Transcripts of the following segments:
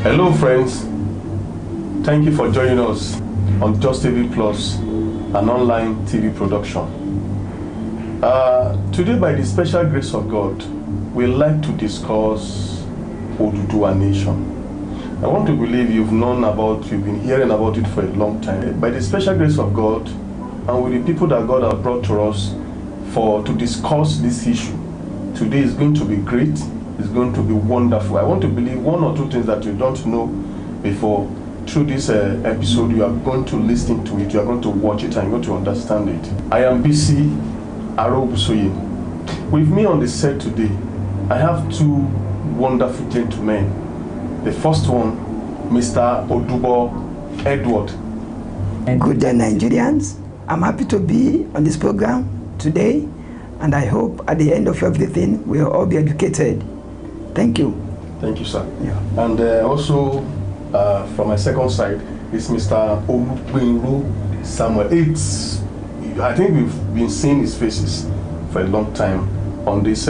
Hello friends, thank you for joining us on Just TV Plus, an online TV production. Today, by the special grace of God, we'd like to discuss Oduduwa Nation. I want to believe you've been hearing about it for a long time. By the special grace of God, and with the people that God has brought to us to discuss this issue, today is going to be great. It's going to be wonderful. I want to believe one or two things that you don't know before. Through this episode, you are going to listen to it, you are going to watch it, and you're going to understand it. I am BC Arobusoye. With me on the set today, I have two wonderful gentlemen. The first one, Mr. Oduduwa Edward. Good day, Nigerians. I'm happy to be on this program today, and I hope at the end of everything, we'll all be educated. Thank you. Thank you, sir. Yeah. And also, from my second side, is Mr. Oduduwa Samuel. I think we've been seeing his faces for a long time on this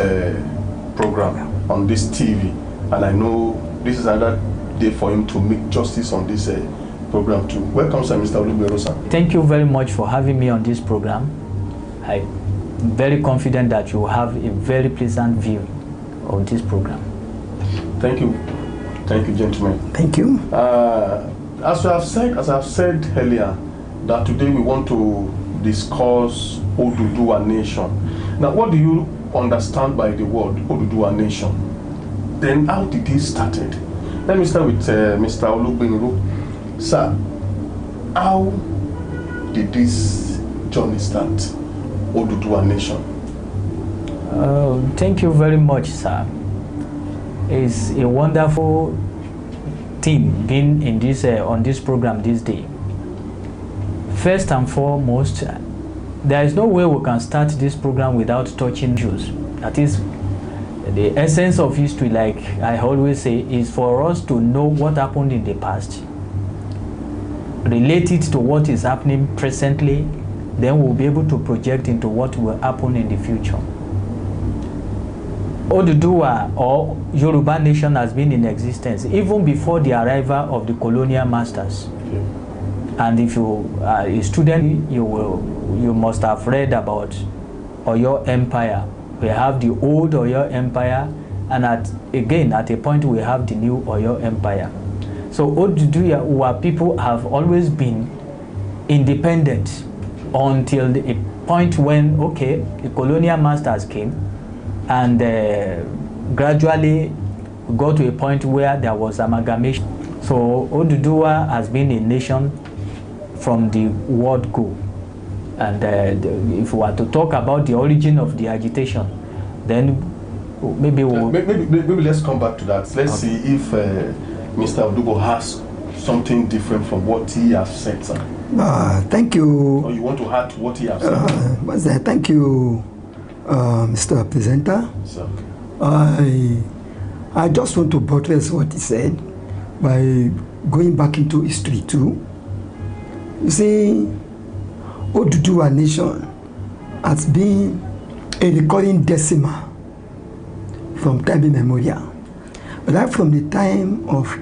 program, on this TV, and I know this is another day for him to make justice on this program too. Welcome, sir, Mr. Oduduwa. Thank you very much for having me on this program. I'm very confident that you have a very pleasant view of this program. Thank you, gentlemen. Thank you. As I've said earlier, that today we want to discuss Oduduwa Nation. Now, what do you understand by the word Oduduwa Nation? Then, how did it started? Let me start with Mr. Oduduwa. Sir, how did this journey start, Oduduwa Nation? Thank you very much, sir. It's a wonderful thing being in this on this program this day. First and foremost, there is no way we can start this program without touching issues. That is the essence of history, like I always say, is for us to know what happened in the past, relate it to what is happening presently, then we'll be able to project into what will happen in the future. Oduduwa, or Yoruba Nation, has been in existence even before the arrival of the colonial masters. Okay. And if you are a student, you must have read about Oyo Empire. We have the old Oyo Empire, and at a point we have the new Oyo Empire. So Oduduwa people have always been independent until the point when, okay, the colonial masters came, and gradually got to a point where there was amalgamation. So Oduduwa has been a nation from the word go. And if we were to talk about the origin of the agitation, then maybe let's come back to that. Let's see if Mr. Oduduwa has something different from what he has said, sir. Thank you. Or you want to add to what he has said? Thank you, Mr. Presenter. Sir. I just want to buttress what he said by going back into history too. You see, Oduduwa Nation has been a recurring decimal from time immemorial. Right from the time of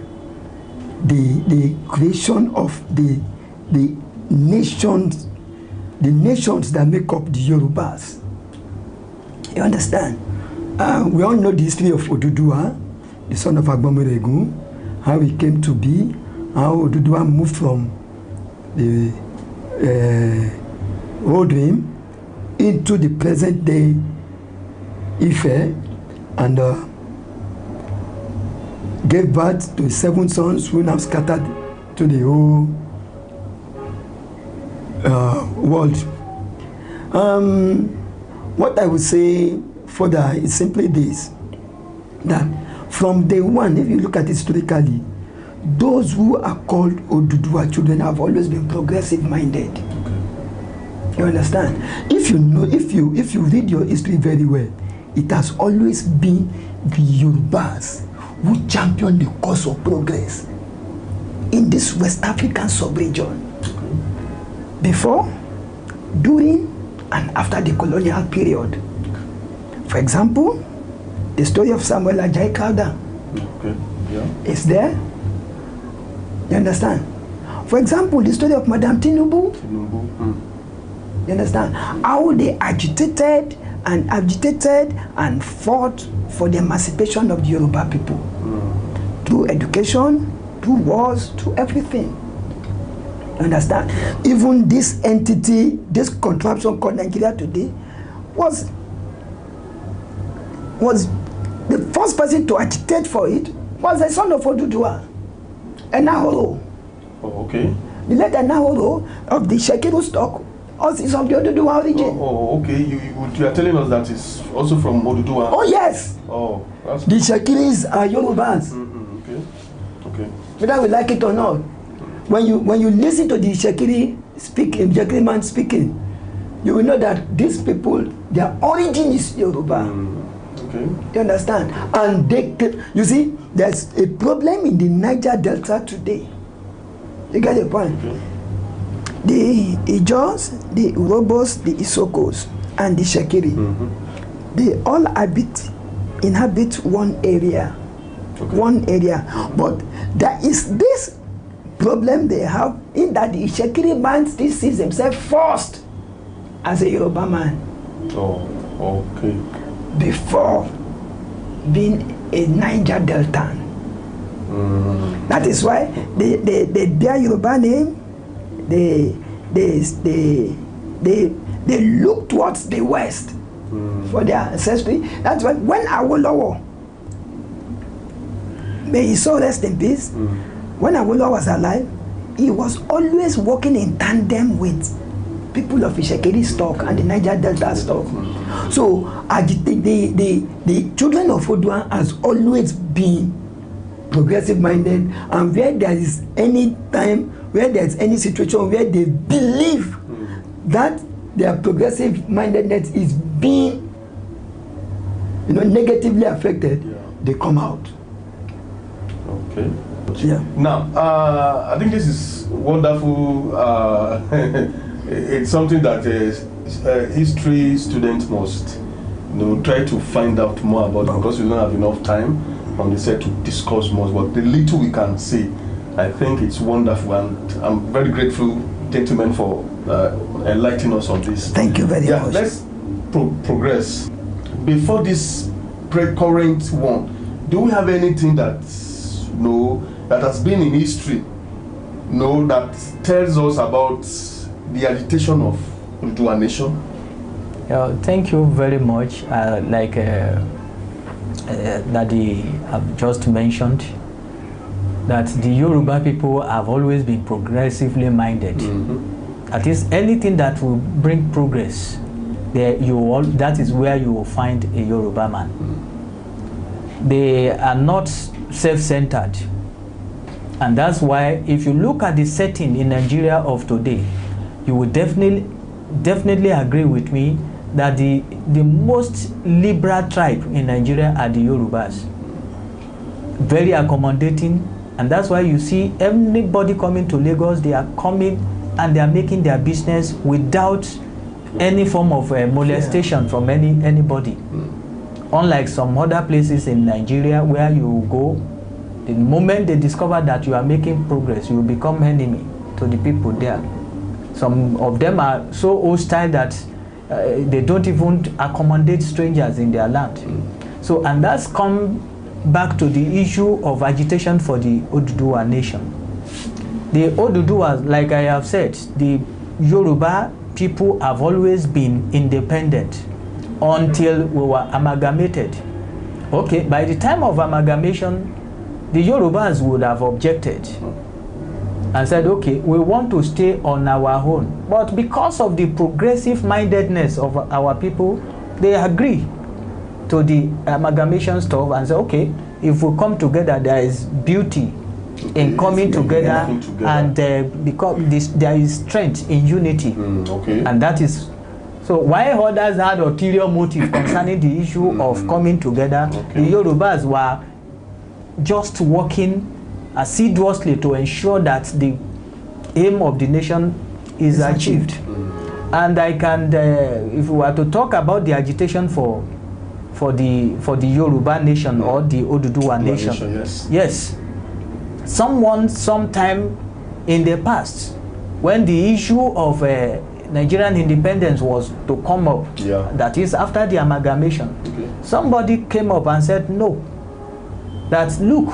the creation of the nations that make up the Yorubas. You understand? We all know the history of Oduduwa, the son of Agbomeregu, how he came to be, how Oduduwa moved from the old dream into the present day Ife, and gave birth to 7 sons who now scattered to the whole world. What I would say further is simply this, that from day one, if you look at it historically, those who are called Oduduwa children have always been progressive minded. You understand? If you know, if you read your history very well, it has always been the Yorubas who championed the cause of progress in this West African sub-region. Before, during, and after the colonial period. For example, the story of Samuel Ajay Crowther is there. You understand? For example, the story of Madame Tinubu. You understand? How they agitated and fought for the emancipation of the Yoruba people. Through education, through wars, through everything. You understand? Even this entity, this contraption called Nigeria today, was the first person to agitate for it was the son of Oduduwa, Enahoro. Oh, okay. The late Enahoro of the Shekiru stock is of the Oduduwa origin. Oh, okay. You are telling us that it's also from Oduduwa. Oh, yes. Oh, that's the Shekiris are Yorubans. Okay. Whether we like it or not. When you listen to the Shekiri man speaking, you will know that these people, their origin is Yoruba. Okay. You understand? And you see, there's a problem in the Niger Delta today. You get the point? Okay. The Ijos, the Urobos, the Isokos, and the Shekiri, they all inhabit one area. Okay. One area. But there is this problem they have in that the Shekiri man still sees himself first as a Yoruba man. Oh, okay. Before being a Niger Deltan. That is why they bear Yoruba name. They look towards the West for their ancestry. That's why when Awolowo, may he so rest in peace, when Awolowo was alive, he was always working in tandem with people of Ishekiri stock and the Niger Delta stock. So the children of Oduduwa has always been progressive minded, and where there is any time, where there is any situation where they believe that their progressive mindedness is being negatively affected, they come out. Okay. Yeah. Now, I think this is wonderful. It's something that history students must try to find out more about, because we don't have enough time on the set to discuss more. But the little we can say, I think it's wonderful, and I'm very grateful, gentlemen, for enlightening us on this. Thank you very much. Let's progress. Before this current one, do we have anything that that has been in history, that tells us about the agitation of Oduduwa Nation? Thank you very much. Like Daddy have just mentioned, that the Yoruba people have always been progressively minded. That is, anything that will bring progress, that is where you will find a Yoruba man. They are not self-centered, and that's why if you look at the setting in Nigeria of today, you will definitely agree with me that the most liberal tribe in Nigeria are the Yorubas. Very accommodating, and that's why you see anybody coming to Lagos, they are coming and they are making their business without any form of molestation from anybody. Unlike some other places in Nigeria where you go, the moment they discover that you are making progress, you become enemy to the people there. Some of them are so hostile that they don't even accommodate strangers in their land. So, and that's come back to the issue of agitation for the Oduduwa Nation. The Oduduwa, like I have said, the Yoruba people have always been independent until we were amalgamated. Okay, by the time of amalgamation, the Yorubas would have objected and said, okay, we want to stay on our own. But because of the progressive mindedness of our people, they agree to the amalgamation stuff and say, okay, if we come together, there is beauty in coming together, and because there is strength in unity. And that is, so while others had ulterior motive concerning the issue of coming together, the Yorubas were just working assiduously to ensure that the aim of the nation is achieved. And I can, if we were to talk about the agitation for the Yoruba Nation or the Oduduwa Nation, yes, sometime in the past, when the issue of Nigerian independence was to come up, that is after the amalgamation, somebody came up and said, no, that look,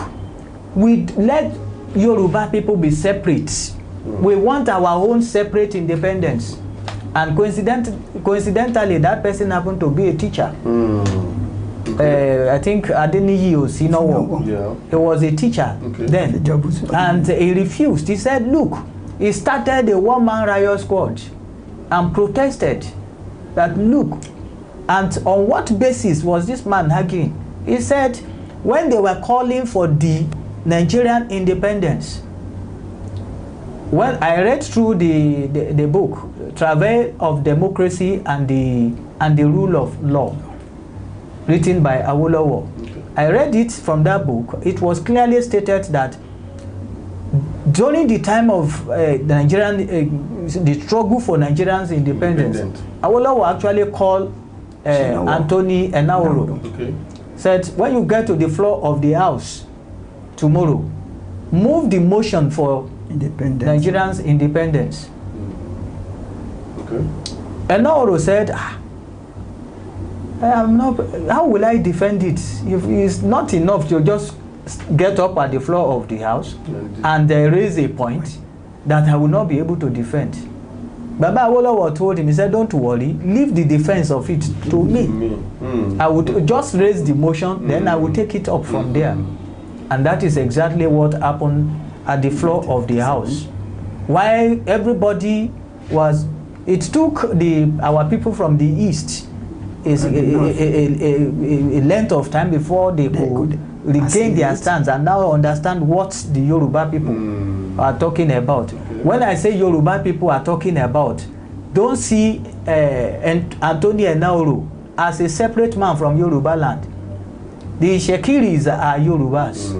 we let Yoruba people be separate. We want our own separate independence. And coincidentally, that person happened to be a teacher. I think Adeniyi Osinowo. He was a teacher then. And he refused. He said, look, he started a one-man riot squad and protested that, look, and on what basis was this man arguing? He said, when they were calling for the Nigerian independence, when I read through the book, Travail of Democracy and the Rule of Law, written by Awolowo, I read it from that book. It was clearly stated that during the time of the struggle for Nigerians' independence, Awolowo actually called Anthony Enahoro. Said, when you get to the floor of the House tomorrow, move the motion for Nigerians' independence. Enahoro said, I'm not, how will I defend it? If it's not enough to just get up at the floor of the House and raise a point that I will not be able to defend. Baba Awolowo told him, he said, don't worry, leave the defense of it to me. I would just raise the motion, then I will take it up from there. And that is exactly what happened at the floor of the House. While everybody was, it took our people from the East a length of time before they could regain their stance and now understand what the Yoruba people are talking about. When I say Yoruba people are talking about, don't see Anthony Enahoro as a separate man from Yoruba land. The Shekiris are Yorubas.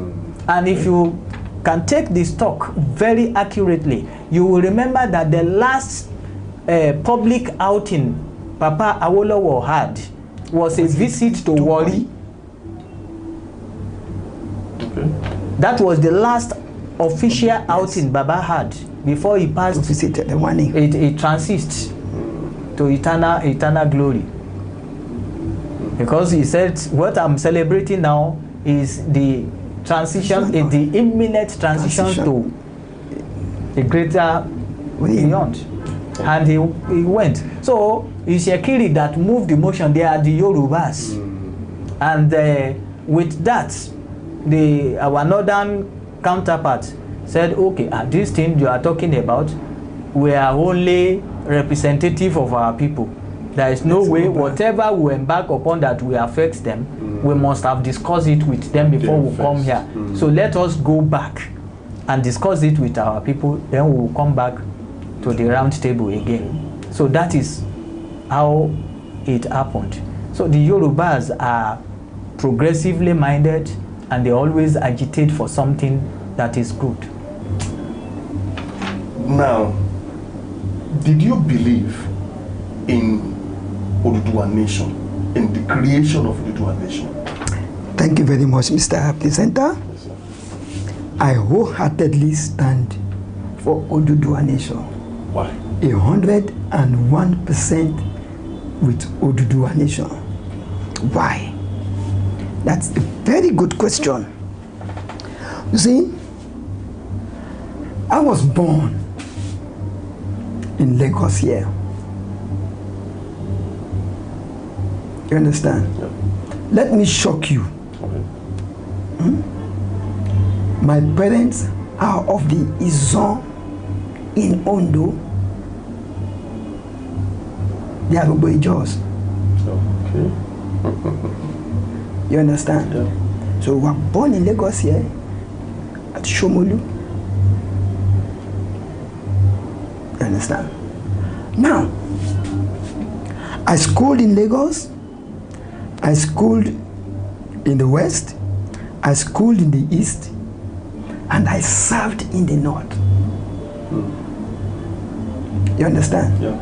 And if you can take this talk very accurately, you will remember that the last public outing Papa Awolowo had was a visit to Warri. That was the last official outing Baba had before he passed a transit to eternal glory. Because he said, what I'm celebrating now is the transition, the imminent transition to a greater beyond. And he went. So it's Shekiri that moved the motion. They are the Yorubas. And with that, our northern counterpart said, okay, this thing you are talking about, we are only representative of our people. There is no way, whatever we embark upon that will affect them, we must have discussed it with them before we come here. So let us go back and discuss it with our people, then we will come back to the round table again. So that is how it happened. So the Yorubas are progressively minded and they always agitate for something that is good. Now, did you believe in Oduduwa Nation, in the creation of Oduduwa Nation? Thank you very much, Mr. Presenter. Yes, sir. I wholeheartedly stand for Oduduwa Nation. Why? 101% with Oduduwa Nation. Why? That's a very good question. You see, I was born in Lagos here. You understand? Yep. Let me shock you. Okay. My parents are of the Izon in Ondo. They are Oboijos. Okay. You understand? Yeah. So we were born in Lagos here at Shomolu. You understand? Now, I schooled in Lagos. I schooled in the West. I schooled in the East. And I served in the North. You understand? Yeah.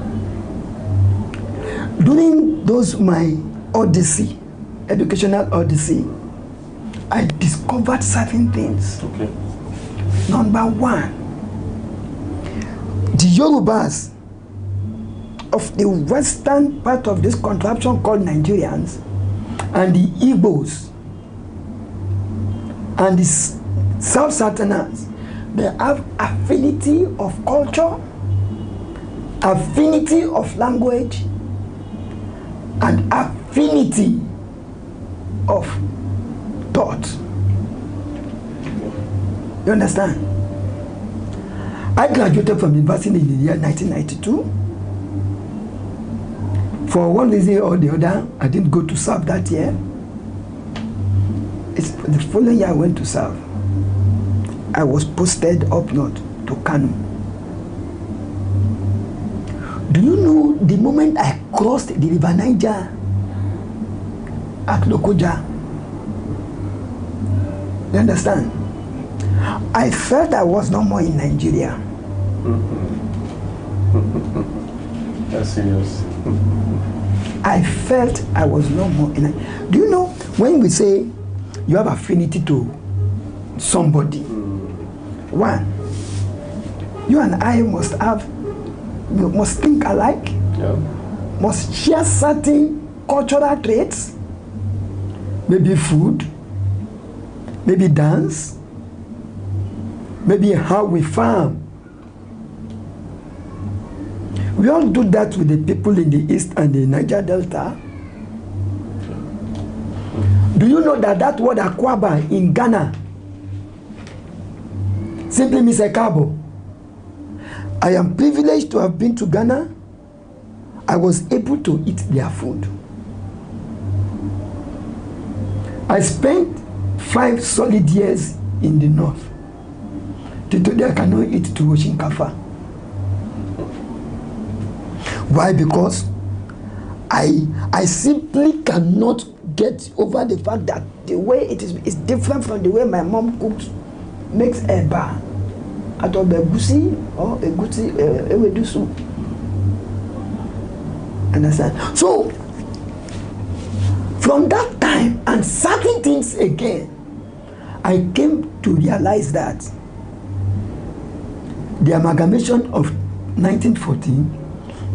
During those my odyssey, educational odyssey, I discovered certain things. Okay. Number one, the Yorubas of the western part of this contraption called Nigerians, and the Igbos and the South Southerners, they have affinity of culture, affinity of language, and affinity of thought. You understand? I graduated from university in the year 1992. For one reason or the other, I didn't go to serve that year. It's the following year I went to serve. I was posted up north to Kano. Do you know the moment I crossed the River Niger at Lokoja? You understand? I felt I was no more in Nigeria. That's serious. I felt I was no more in Nigeria. Do you know when we say you have affinity to somebody? One, you and I must think alike, Yeah. must share certain cultural traits, maybe food, maybe dance, maybe how we farm. We all do that with the people in the East and the Niger Delta. Do you know that that word Akwaba in Ghana simply means a cabo? I am privileged to have been to Ghana. I was able to eat their food. I spent 5 solid years in the north. Today I cannot eat to Oshinkafa. Why? Because I simply cannot get over the fact that the way it is different from the way my mom makes eba out of egusi or ewedu soup. Understand? So from that time and certain things again, I came to realize that the amalgamation of 1914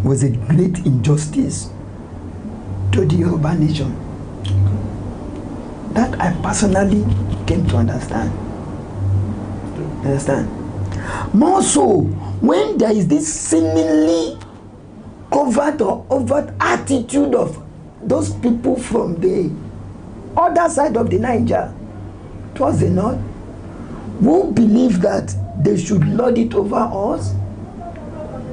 was a great injustice to the Yoruba nation. That I personally came to understand. Understand? More so, when there is this seemingly covert or overt attitude of those people from the other side of the Niger towards the north, who believe that they should lord it over us.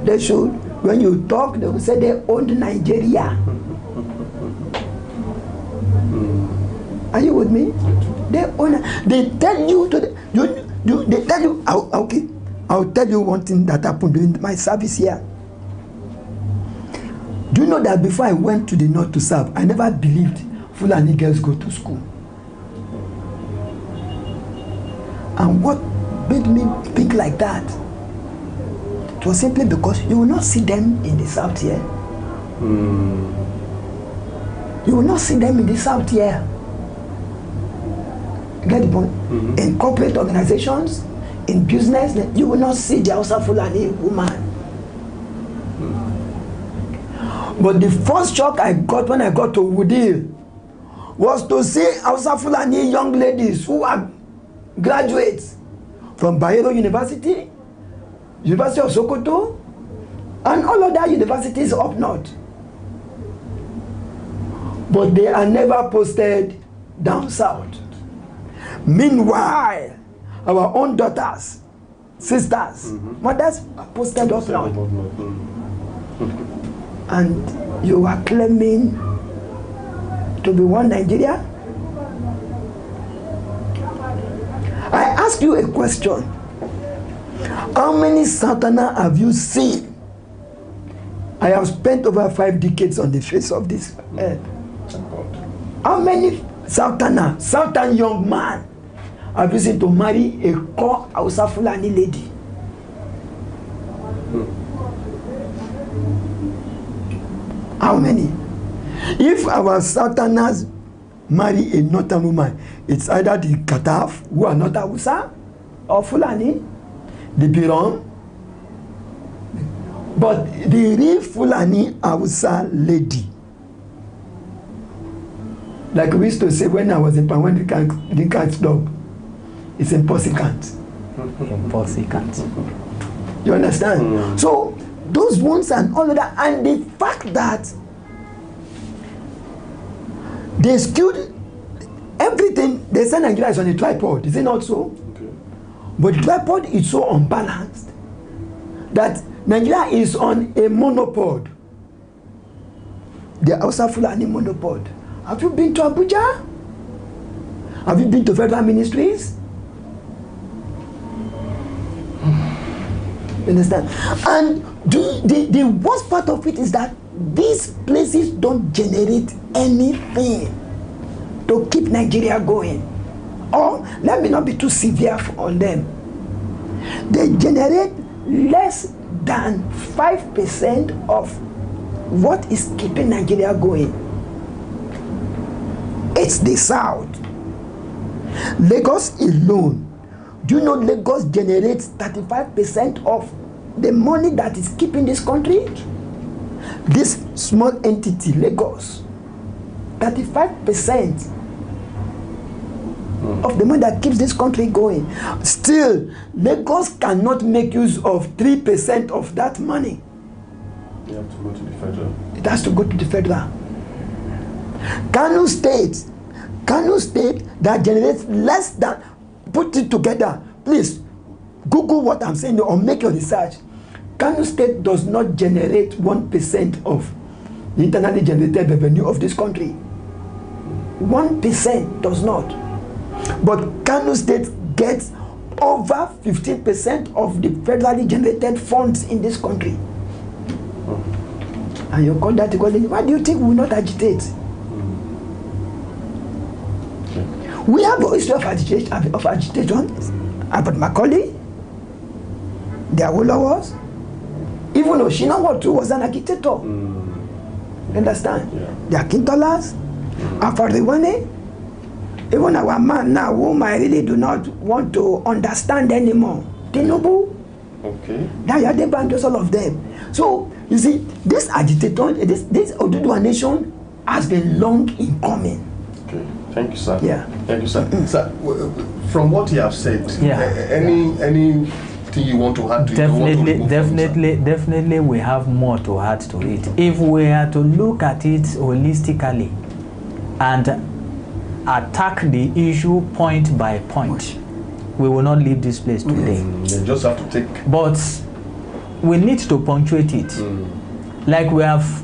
They should, when you talk, they will say they own Nigeria. Are you with me? They own. They tell you to they tell you. Okay, I'll tell you one thing that happened during my service here. Do you know that before I went to the north to serve, I never believed Fulani girls go to school? And what made me think like that? It was simply because you will not see them in the south here. You will not see them in the south here. Get the point? In corporate organizations, in business, you will not see the Hausa Fulani woman. But the first shock I got when I got to Wudil was to see Hausa Fulani young ladies who are graduates from Bayero University, University of Sokoto, and all other universities up north. But they are never posted down south. Meanwhile, our own daughters, sisters, mothers are posted up north. And you are claiming to be one Nigeria? I ask you a question. How many Southerners have you seen? I have spent over 5 decades on the face of this earth. How many Southerners, Southern young man, have you seen to marry a core Hausa Fulani lady? How many? If our Southerners marry a northern woman, it's either the Kataf, who are not Hausa, or Fulani, the Biron. But the real Fulani Hausa lady, like we used to say when I was in when the cat dog, it's impossible. You understand? Mm. So those ones and all of that, and the fact that they skewed everything. They say Nigeria is on a tripod, is it not so? Okay. But the tripod is so unbalanced that Nigeria is on a monopod. The Hausa Fulani monopod. Have you been to Abuja? Have you been to federal ministries? You understand? And the worst part of it is that these places don't generate anything to keep Nigeria going. Or, let me not be too severe on them. They generate less than 5% of what is keeping Nigeria going. It's the South. Lagos alone. Do you know Lagos generates 35% of the money that is keeping this country? This small entity, Lagos, 35% of the money that keeps this country going. Still, Lagos cannot make use of 3% of that money. You have to go to the federal. It has to go to the federal. Kano State that generates less than, put it together, please Google what I'm saying or make your research. Kano State does not generate 1% of the internally generated revenue of this country. 1% does not. But Kano State gets over 15% of the federally generated funds in this country. And you call that equality? Why do you think we will not agitate? We have a history of agitation about Macaulay, the Awolowos, even Oshinawa too was an agitator. You understand? Yeah. The Akintolas, Afariwane, even our man now, whom I really do not want to understand anymore, Tinubu, Dayade Bandos, all of them. So, you see, this agitator, this Oduduwa Nation has been long in coming. Okay. Thank you, sir. Yeah. Thank you, sir. Sir, from what you have said, anything you want to add to it? Definitely we have more to add to it. If we are to look at it holistically and attack the issue point by point, we will not leave this place today. You just have to take... But we need to punctuate it. Like we have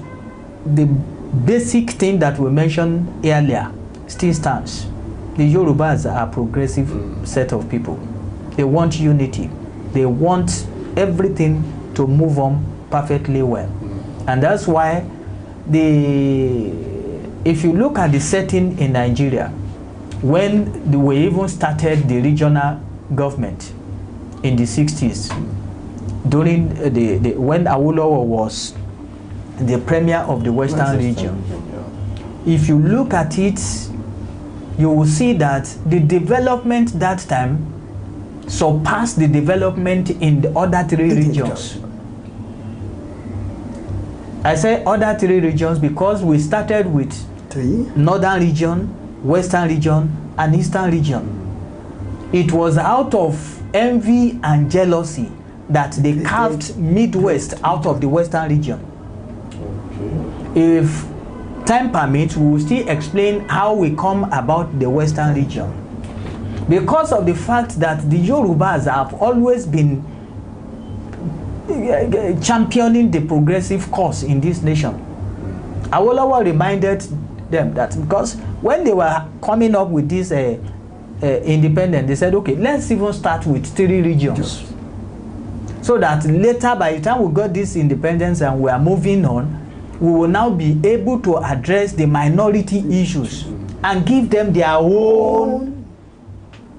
the basic thing that we mentioned earlier still stands. The Yorubas are a progressive set of people. They want unity. They want everything to move on perfectly well. And that's why if you look at the setting in Nigeria, when we even started the regional government in the 60s, during when Awolowo was the premier of the Western region, if you look at it, you will see that the development that time surpassed the development in the other three regions. I say other three regions because we started with Northern region, Western region, and Eastern region. It was out of envy and jealousy that they carved Midwest out of the Western region. If time permits, we will still explain how we come about the Western region. Because of the fact that the Yorubas have always been championing the progressive cause in this nation. Awolowo reminded them that because when they were coming up with this independence, they said, okay, let's even start with 3 regions. So that later, by the time we got this independence and we are moving on, we will now be able to address the minority issues and give them their own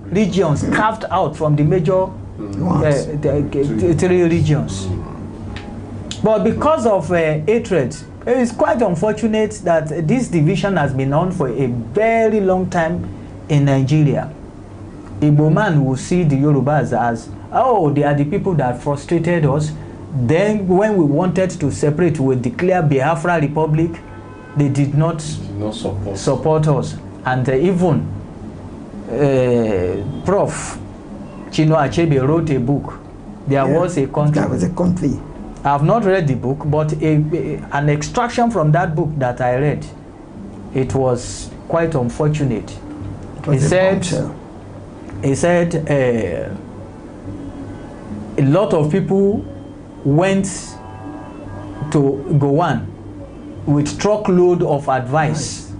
regions carved out from the major 3 regions. But because of hatred, it is quite unfortunate that this division has been on for a very long time in Nigeria. Igbo man will see the Yorubas as, oh, they are the people that frustrated us. Then when we wanted to separate, we declare Biafra Republic, they did not support us. And even Prof. Chino Achebe wrote a book. There was a country. There was a country. I have not read the book, but an extraction from that book that I read, it was quite unfortunate. He said a lot of people went to Gowan with truckload of advice,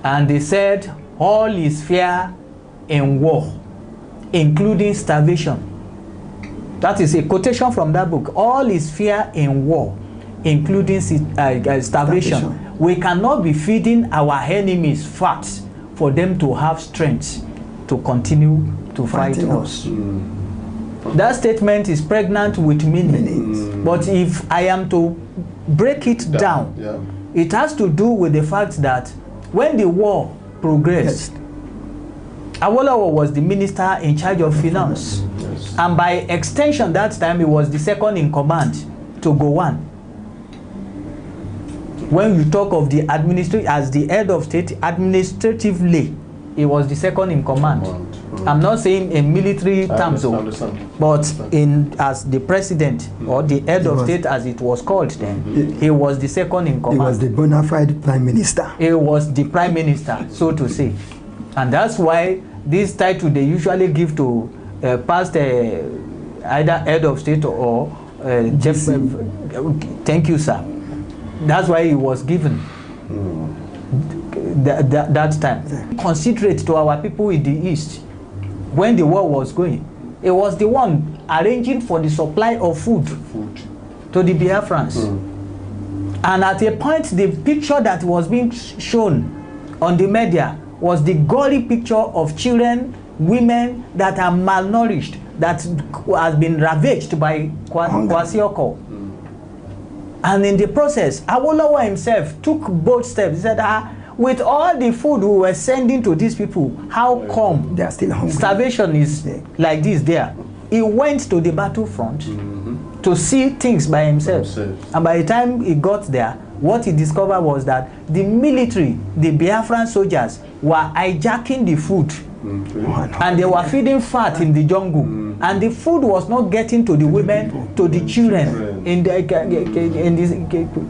and they said all is fair in war, including starvation. That is a quotation from that book. All is fair in war, including starvation. We cannot be feeding our enemies fat for them to have strength to continue to fight us. That statement is pregnant with meaning. But if I am to break it down, it has to do with the fact that when the war progressed, Awolowo was the minister in charge of finance. And by extension, that time he was the second in command to Gowan. When you talk of the as the head of state, administratively, he was the second in command. I'm not saying in military terms, but as the president or the head of state, as it was called then, he was the second in command. He was the bona fide prime minister. He was the prime minister, so to say. And that's why this title they usually give to past either head of state or Jeff. Thank you, sir. That's why he was given that time. Considerate to our people in the East. When the war was going, it was the one arranging for the supply of food to the Biafrans. And at a point, the picture that was being shown on the media was the gory picture of children, women that are malnourished, that has been ravaged by Kwasioko. And in the process, Awolowo himself took bold steps. He said, with all the food we were sending to these people, how come they are still hungry? Starvation is like this there? He went to the battlefront to see things by himself. And by the time he got there, what he discovered was that the military, the Biafran soldiers, were hijacking the food. And they were feeding fat in the jungle. And the food was not getting to the women, to the children in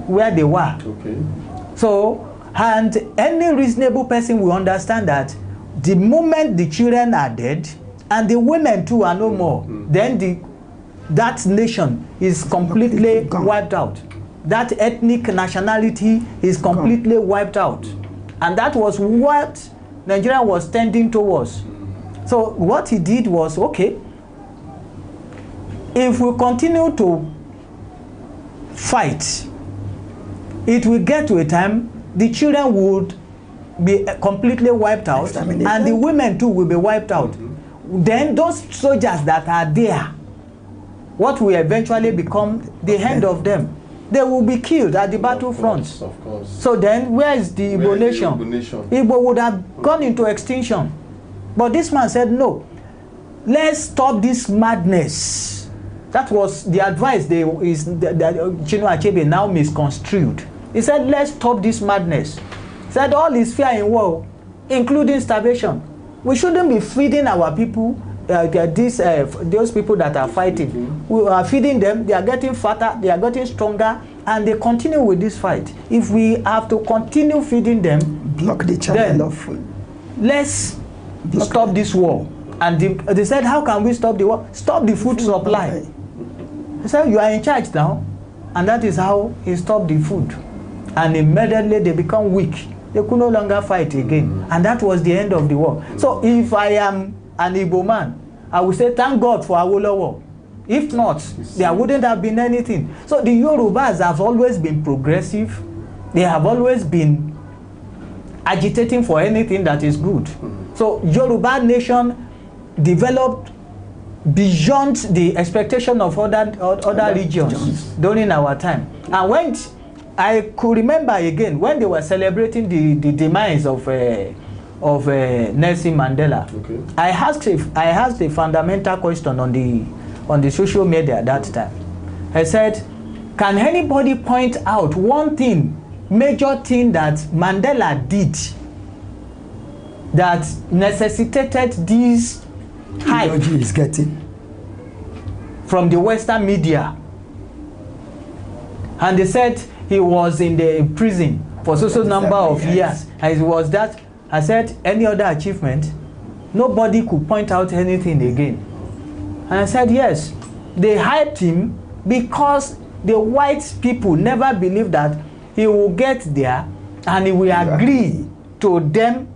where they were. So, and any reasonable person will understand that the moment the children are dead and the women too are no more, then that nation is completely wiped out. That ethnic nationality is completely wiped out. And that was what Nigeria was tending towards. So what he did was, okay, if we continue to fight, it will get to a time the children would be completely wiped out and the women too will be wiped out. Then those soldiers that are there, what will eventually become the end of them? They will be killed at the battlefront. So then where is the Igbo nation? Igbo would have gone into extinction. But this man said, no, let's stop this madness. That was the advice that Chino Achebe now misconstrued. He said, let's stop this madness. He said, all is fair in war, including starvation. We shouldn't be feeding our people, those people that are fighting. We are feeding them, they are getting fatter, they are getting stronger, and they continue with this fight. If we have to continue feeding them, block the channel of food. Let's stop this war. And they said, how can we stop the war? Stop the food supply. He said, you are in charge now. And that is how he stopped the food. And immediately they become weak. They could no longer fight again. And that was the end of the war. So if I am an Igbo man, I will say, thank God for Awolowo. If not, there wouldn't have been anything. So the Yorubas have always been progressive. They have always been agitating for anything that is good. So Yoruba nation developed beyond the expectation of other regions during our time. And when I could remember again when they were celebrating the demise of of Nelson Mandela. Okay. I asked a fundamental question on the social media at that time. I said, can anybody point out one thing, major thing that Mandela did that necessitated this hype is getting from the Western media? And they said he was in the prison for so number of years. And it was that. I said, any other achievement? Nobody could point out anything again. And I said, yes, they hyped him because the white people never believed that he will get there and he will agree to them,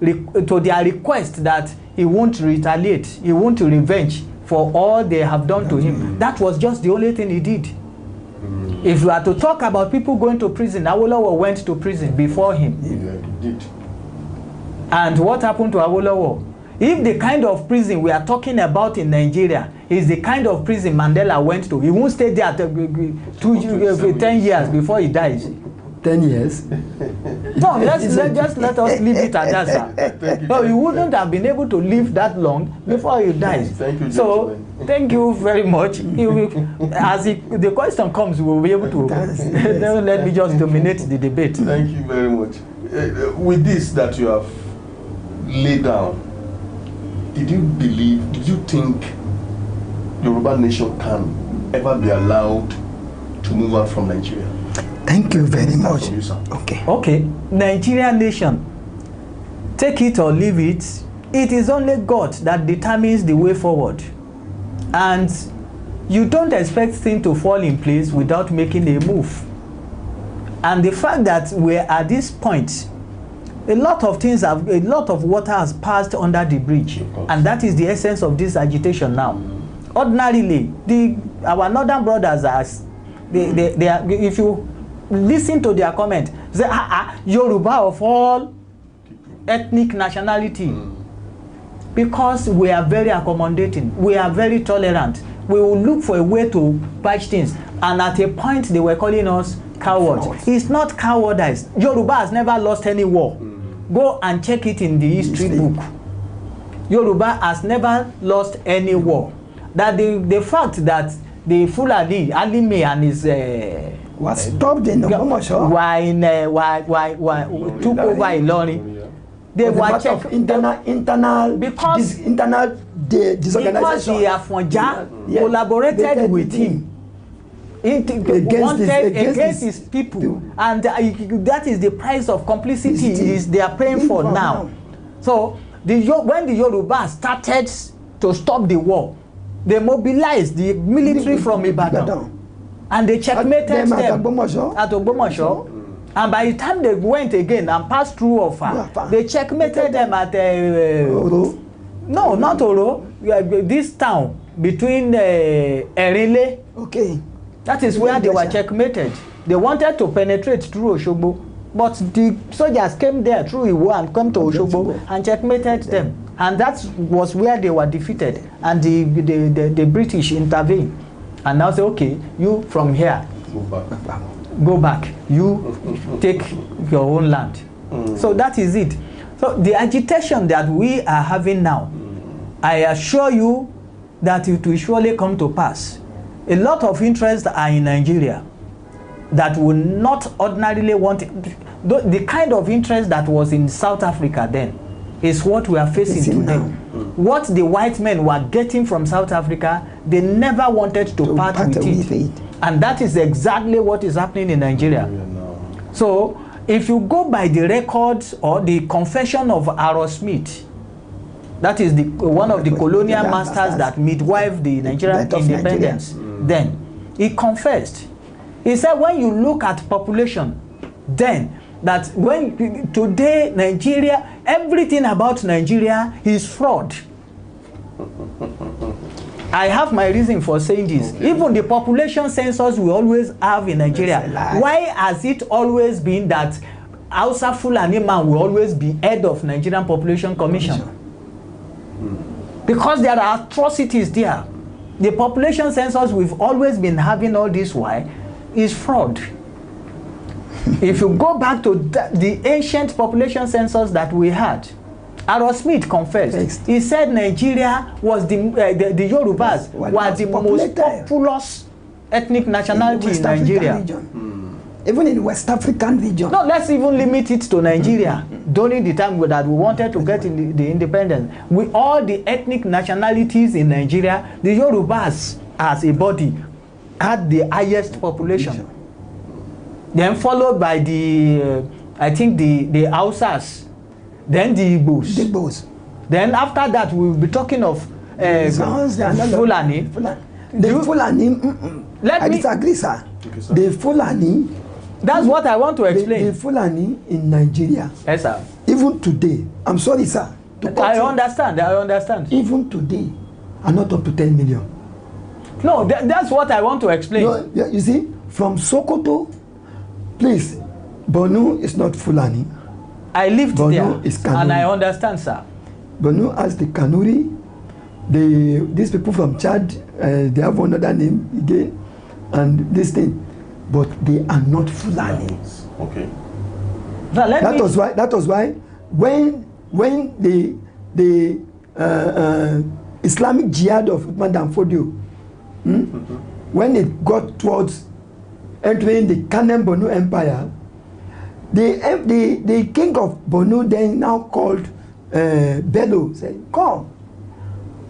to their request that he won't retaliate, he won't revenge for all they have done to him. That was just the only thing he did. If you are to talk about people going to prison, Awolowo went to prison before him. Yeah, he did. And what happened to Awolowo? If the kind of prison we are talking about in Nigeria is the kind of prison Mandela went to, he won't stay there 10 years before he dies. 10 years? No, just let us leave it at that, sir. No, he wouldn't have been able to live that long before he dies. Thank you, so, thank you very much. As the question comes, we will be able to. Don't let me just dominate the debate. Thank you very much. With this that you have laid down, did you think Yoruba Nation can ever be allowed to move out from Nigeria? Thank you very much. You, Okay. Nigeria Nation, take it or leave it. It is only God that determines the way forward. And you don't expect things to fall in place without making a move. And the fact that we're at this point, a lot of water has passed under the bridge, and that is the essence of this agitation now. Ordinarily, our northern brothers are, if you listen to their comment, say, Yoruba of all ethnic nationality, because we are very accommodating, we are very tolerant, we will look for a way to patch things, and at a point they were calling us cowards. It's not cowardice. Yoruba has never lost any war. Go and check it in the history book. Yoruba has never lost any war. That the fact that the Fulani, Alime and his was stopped in Ogbomoso. Took over Ilorin. They were checked internal disorganization. Because the Afonja collaborated with him. Against his people, and that is the price of complicity they are paying for now. So when the Yoruba started to stop the war, they mobilized the military from Ibadan, and they checkmated them at Ogbomoso. And by the time they went again and passed through Ofa, they checkmated them at no, not Oro, this town between Erile. Okay. That is where they were checkmated. They wanted to penetrate through Osogbo, but the soldiers came there through Iwo and come to Osogbo and checkmated them. And that was where they were defeated. And the British intervened and now say, okay, you from here, go back. You take your own land. So that is it. So the agitation that we are having now, I assure you that it will surely come to pass. A lot of interests are in Nigeria that will not ordinarily want it. The kind of interest that was in South Africa then is what we are facing today. What the white men were getting from South Africa, they never wanted to part with it. And that is exactly what is happening in Nigeria. So if you go by the records or the confession of Aaron Smith, that is one of the colonial masters that midwifed the Nigerian independence. Then he confessed. He said, when you look at population, then that when today Nigeria, everything about Nigeria is fraud. I have my reason for saying this. Okay. Even the population census we always have in Nigeria, why has it always been that Hausa Fulani man will always be head of Nigerian Population Commission? Because there are atrocities there. The population census we've always been having all this while is fraud. If you go back to the ancient population census that we had, Aaron Smith confessed. He said Nigeria was the Yorubas were the most populous ethnic nationality in Nigeria. Even in West African region. No, let's even limit it to Nigeria. During the time that we wanted to get in the independence, with all the ethnic nationalities in Nigeria, the Yorubas as a body had the highest population. Then followed by the, I think the Hausas, then the Igbos. The Igbos. Then after that, we'll be talking of Fulani. The Fulani, I disagree, sir. Okay, sir. The Fulani. That's what I want to explain. The Fulani in Nigeria. Yes, sir. Even today, I'm sorry, sir. I understand. Even today, are not up to 10 million. No, that's what I want to explain. No, you see, from Sokoto, please, Borno is not Fulani. I lived Borno there, is Kanuri. and I understand, sir. Borno has the Kanuri. These people from Chad, they have another name again, and this thing, but they are not Fulani. Okay. Now, that was why when the Islamic Jihad of Uthman Dan Fodio, when it got towards entering the Kanem Borno Empire, the king of Borno then now called Bello, said, "Come,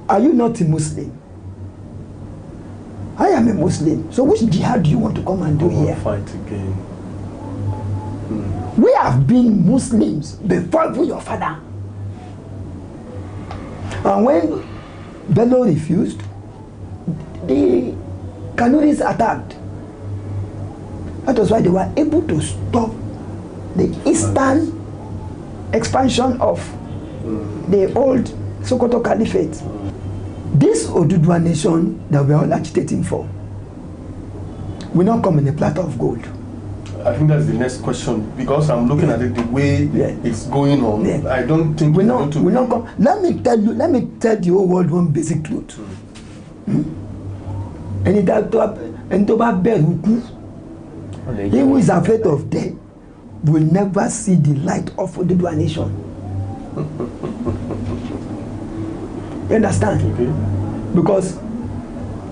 are you not a Muslim? I am a Muslim. So which jihad do you want to come and do here? Fight again. We have been Muslims before your father." And when Bello refused, the Kanuris attacked. That was why they were able to stop the eastern expansion of the old Sokoto Caliphate. This Oduduwa nation that we are all agitating for will not come in a platter of gold. I think that's the next question, because I'm looking at it the way it's going on. I don't think we not come. Let me tell the whole world one basic truth. He who is afraid of death will never see the light of Oduduwa nation. You understand? Okay. Because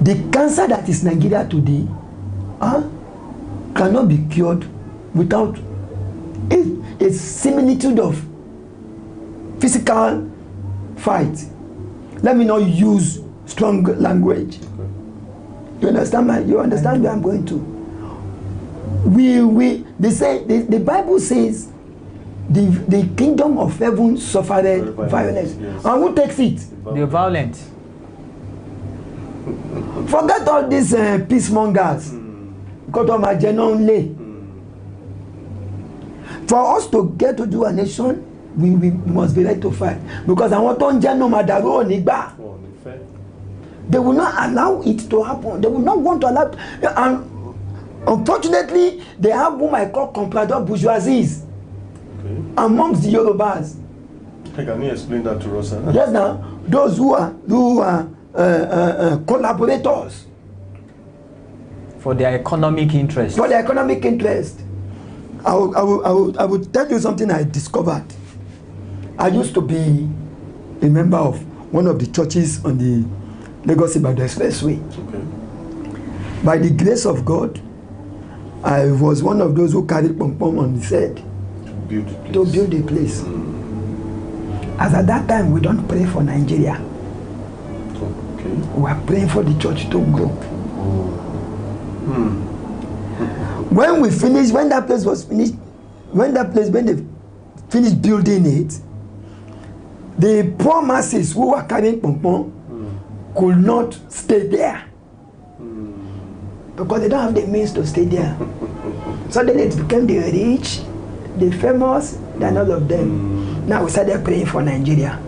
the cancer that is Nigeria today cannot be cured without a similitude of physical fight. Let me not use strong language. Okay. You understand you understand where I'm going to? They say the Bible says the kingdom of heaven suffered violence. Yes. And who takes it? The violent. Forget all these peacemongers. For us to get to do a nation, we must be ready to fight. Because I want to they will not allow it to happen. They will not want to allow it. And unfortunately, they have whom I call comprador bourgeoisies amongst the Yorubas. Can you explain that to us? Yes, now those who are collaborators for their economic interest. For their economic interest. I will tell you something I discovered. I used to be a member of one of the churches on the Lagos-Ibadan Expressway. Okay. By the grace of God, I was one of those who carried pom-pom on his head to build a place. As at that time, we don't pray for Nigeria. Okay. We are praying for the church to grow. When that place was finished, when they finished building it, the poor masses who were carrying pom-pom could not stay there because they don't have the means to stay there. So then it became the rich, the famous, and all of them. Now we started praying for Nigeria.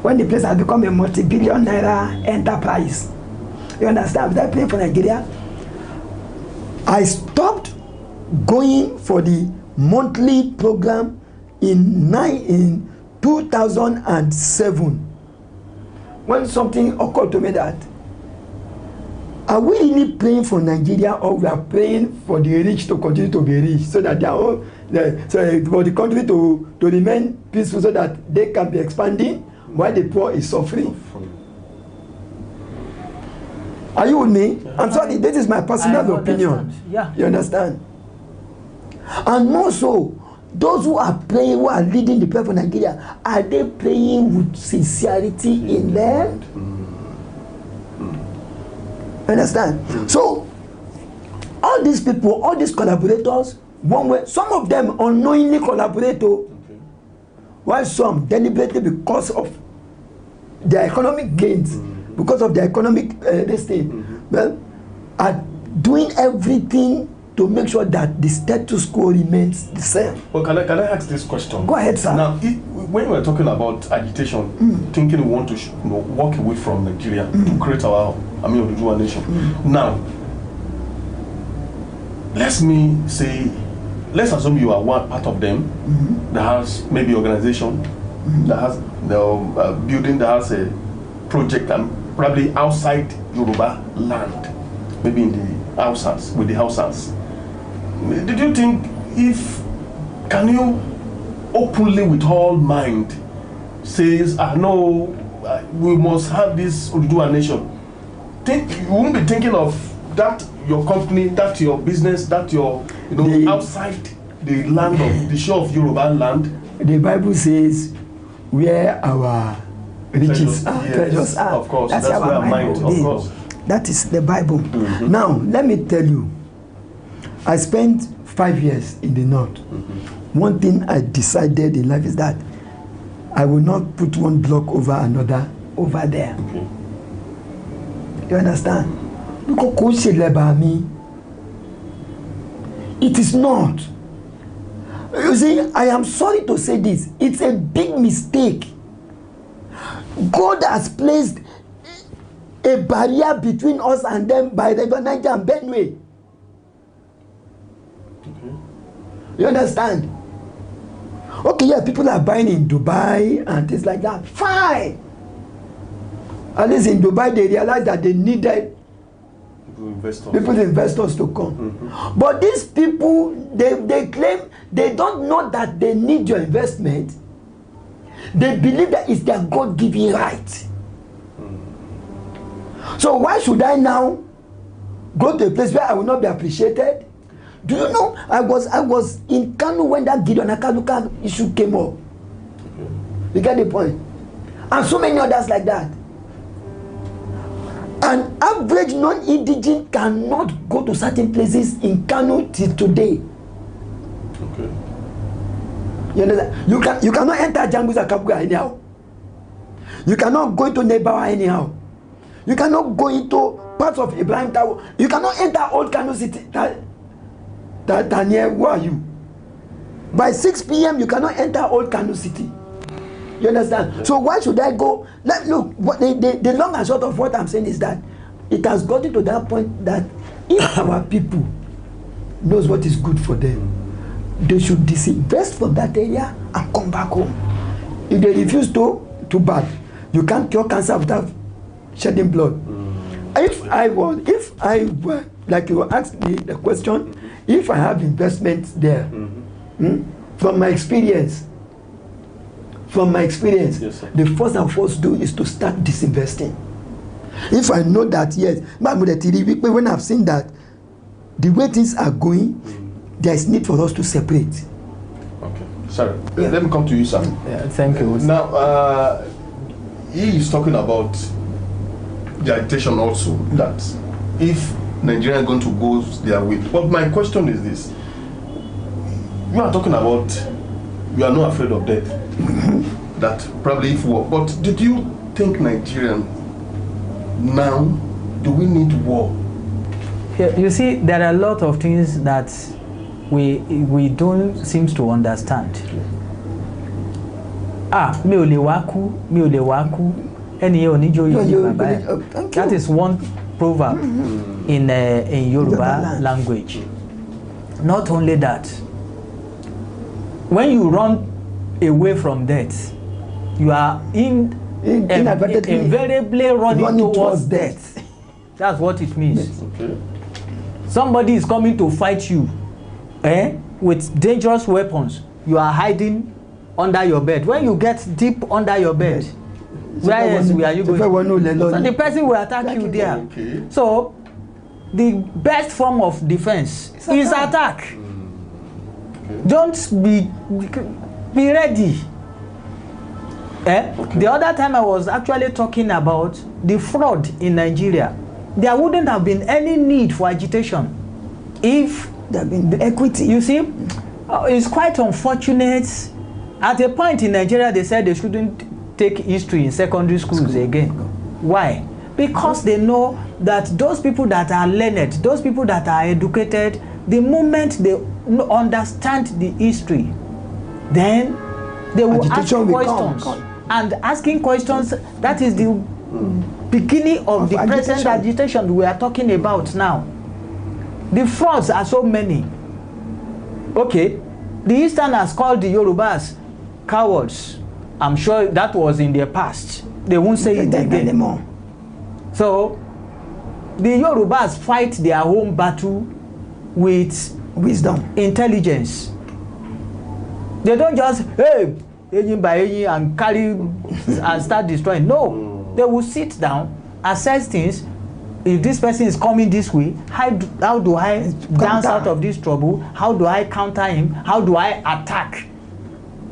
When the place has become a multi-billion naira enterprise, you understand? We started praying for Nigeria. I stopped going for the monthly program in 2007 when something occurred to me that are we really praying for Nigeria or we are praying for the rich to continue to be rich so that for the country to remain peaceful so that they can be expanding while the poor is suffering. Are you with me? I'm sorry, this is my personal opinion. Yeah. You understand? And more so, those who are praying, who are leading the prayer for Nigeria, are they praying with sincerity in them? Understand? So, all these people, all these collaborators, one way, some of them unknowingly collaborate, while some deliberately because of their economic gains, because of their economic this thing, well, are doing everything to make sure that the status quo remains the same. Well, can I ask this question? Go ahead, sir. Now, when we are talking about agitation, thinking we want to walk away from Nigeria to create our, Oduduwa Nation. Now, let's assume you are one part of them that has maybe organization, that has the building, that has a project, and probably outside Yoruba land, maybe in the Hausas, with the Hausas. Did you think, can you openly with all mind says, no, we must have this Oduduwa Nation? You won't be thinking of that your company, that your business, that your outside the land of the shore of Yoruba land. The Bible says, where our riches are, treasures are. Of course, that's where our mind. Of course, that is the Bible. Now, let me tell you, I spent 5 years in the north. One thing I decided in life is that I will not put one block over another over there. You understand? It is not. You see, I am sorry to say this. It's a big mistake. God has placed a barrier between us and them by River Niger and Benue. You understand? Okay, yeah, people are buying in Dubai and things like that. Fine. At least in Dubai, they realized that they needed investors to come. But these people, they claim they don't know that they need your investment. They believe that it's their God-given right. So why should I now go to a place where I will not be appreciated? Do you know, I was in Kano when that Gideon Akaluka issue came up. You get the point? And so many others like that. An average non-indigenous cannot go to certain places in Kano till today. You understand? You cannot enter Jambuza Kabuga anyhow. You cannot go into Nebawa anyhow. You cannot go into parts of Ibrahim Tower. You cannot enter Old Kano City. Daniel, where are you? By 6 p.m. you cannot enter Old Kano City. You understand? So why should I go? Look, the long and short of what I'm saying is that it has gotten to that point that if our people knows what is good for them, they should disinvest from that area and come back home. If they refuse to, too bad. You can't cure cancer without shedding blood. If I were, like you asked me the question, if I have investments there, from my experience, yes, the first and first do is to start disinvesting. If I know that, yes, when I've seen that the way things are going, there is need for us to separate. Okay, sorry. Yeah. Let me come to you, sir. Yeah, thank you. Now, he is talking about the agitation also, that if Nigeria are going to go their way. But my question is this: you are talking about you are not afraid of death. That probably if war. But did you think Nigerian now, do we need war? Yeah, you see, there are a lot of things that we don't seem to understand. Mi ò lè wá kú, ẹni ò ní joyè bàbá. That is one proverb in Yoruba language. Not only that, when you run away from death, you are invariably running towards death. That's what it means. Okay. Somebody is coming to fight you, with dangerous weapons, you are hiding under your bed. When you get deep under your bed, where else are you going? So the person will attack you there. Okay. So the best form of defense is attack. Okay. Don't be ready. Okay. The other time I was actually talking about the fraud in Nigeria. There wouldn't have been any need for agitation if there had been equity. You see, it's quite unfortunate. At a point in Nigeria, they said they shouldn't take history in secondary schools again. Why? Because they know that those people that are learned, those people that are educated, the moment they understand the history, then they will ask questions. And asking questions, that is the beginning of the present agitation we are talking about now. The frauds are so many. Okay, the Easterners called the Yorubas cowards. I'm sure that was in their past. They won't say it again anymore. So the Yorubas fight their own battle with wisdom, intelligence. They don't just and carry and start destroying. No, they will sit down, assess things. If this person is coming this way, how do I dance out of this trouble? How do I counter him? How do I attack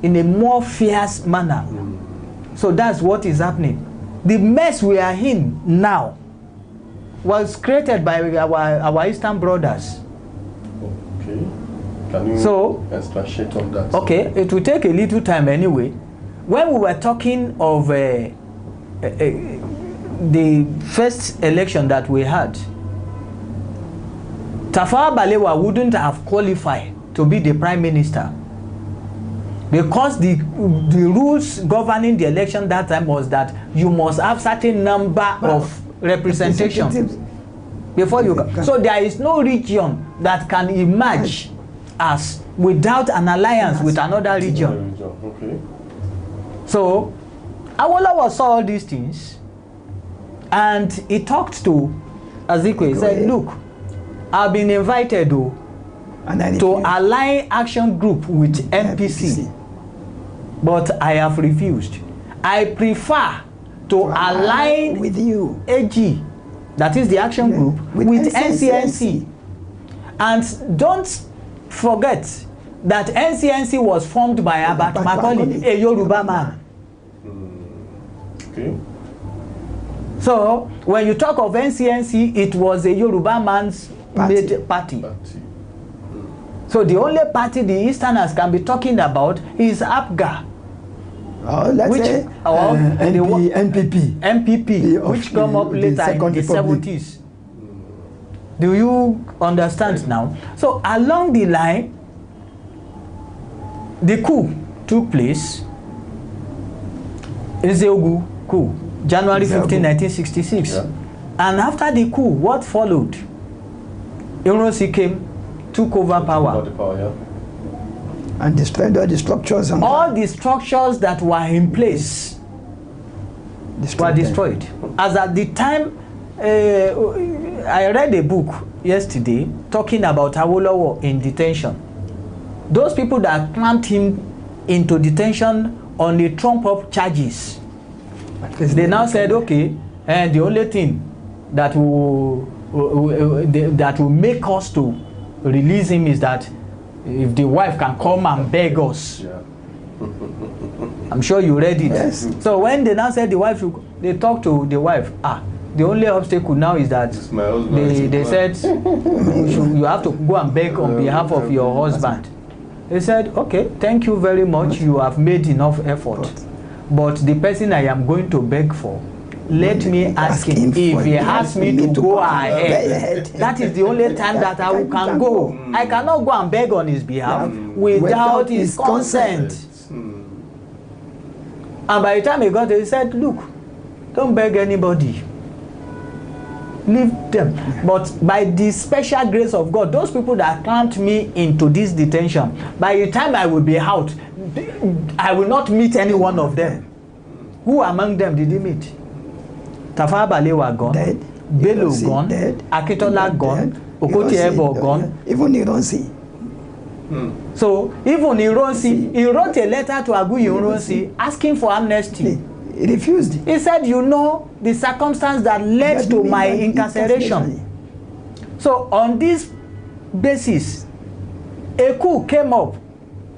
in a more fierce manner? So that's what is happening. The mess we are in now was created by our Eastern brothers. Okay. Can you expatiate on that? Okay, it will take a little time anyway. When we were talking of the first election that we had, Tafawa Balewa wouldn't have qualified to be the prime minister because the rules governing the election that time was that you must have certain number of representations before you go. So there is no region that can emerge as without an alliance with another region. Okay. So Awolowo saw all these things and he talked to Azikwe. He said, look, I've been invited to align action group with MPC, but I have refused. I prefer to align with you, AG, that is the action group, with NCNC. And don't forget that NCNC was formed by Abat Macaulay, a Yoruba man. Okay. So when you talk of NCNC, it was a Yoruba man's made party. So the only party the Easterners can be talking about is APGA. Let's say MPP, which come up later in the 70s. Do you understand now? So along the line, the coup took place. Ezeogu coup, January 15, 1966. Yeah. And after the coup, what followed? Ironsi came, took over power. And destroyed all the structures. All the structures that were in place were destroyed. As at the time, I read a book yesterday talking about Awolowo in detention. Those people that clamped him into detention on the trump-up charges, they now said, okay, and the only thing that will make us to release him is that if the wife can come and beg us. Yeah. I'm sure you read it. Yes. So when they now said the wife, they talked to the wife. The only obstacle now is that they said you have to go and beg on behalf of your husband. They said, okay, thank you very much. You have made enough effort. But the person I am going to beg for, let me ask him if he asks me to go ahead. That is the only time that I can go. I cannot go and beg on his behalf without his consent. And by the time he got there, he said, look, don't beg anybody. Leave them. But by the special grace of God, those people that clamped me into this detention, by the time I will be out, I will not meet any one of them. Who among them did he meet? Tafawa Balewa gone, dead. Bello gone, dead. Akintola gone, Okoti Ebo gone. Even Ironsi. So even Ironsi, he wrote a letter to Aguiyi Ironsi asking for amnesty. He refused. He said, you know, the circumstance that led to my incarceration. So on this basis, a coup came up,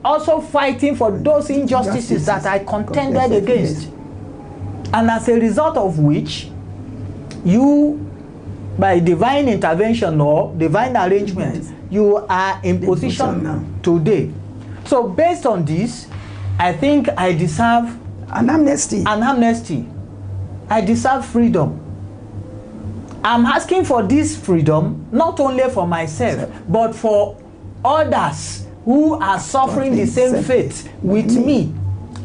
also fighting for those injustices that I contended against. And as a result of which, you, by divine intervention or divine arrangement, you are in position today. So based on this, I think I deserve an amnesty. I deserve freedom. I'm asking for this freedom not only for myself, but for others who are suffering the same fate with me.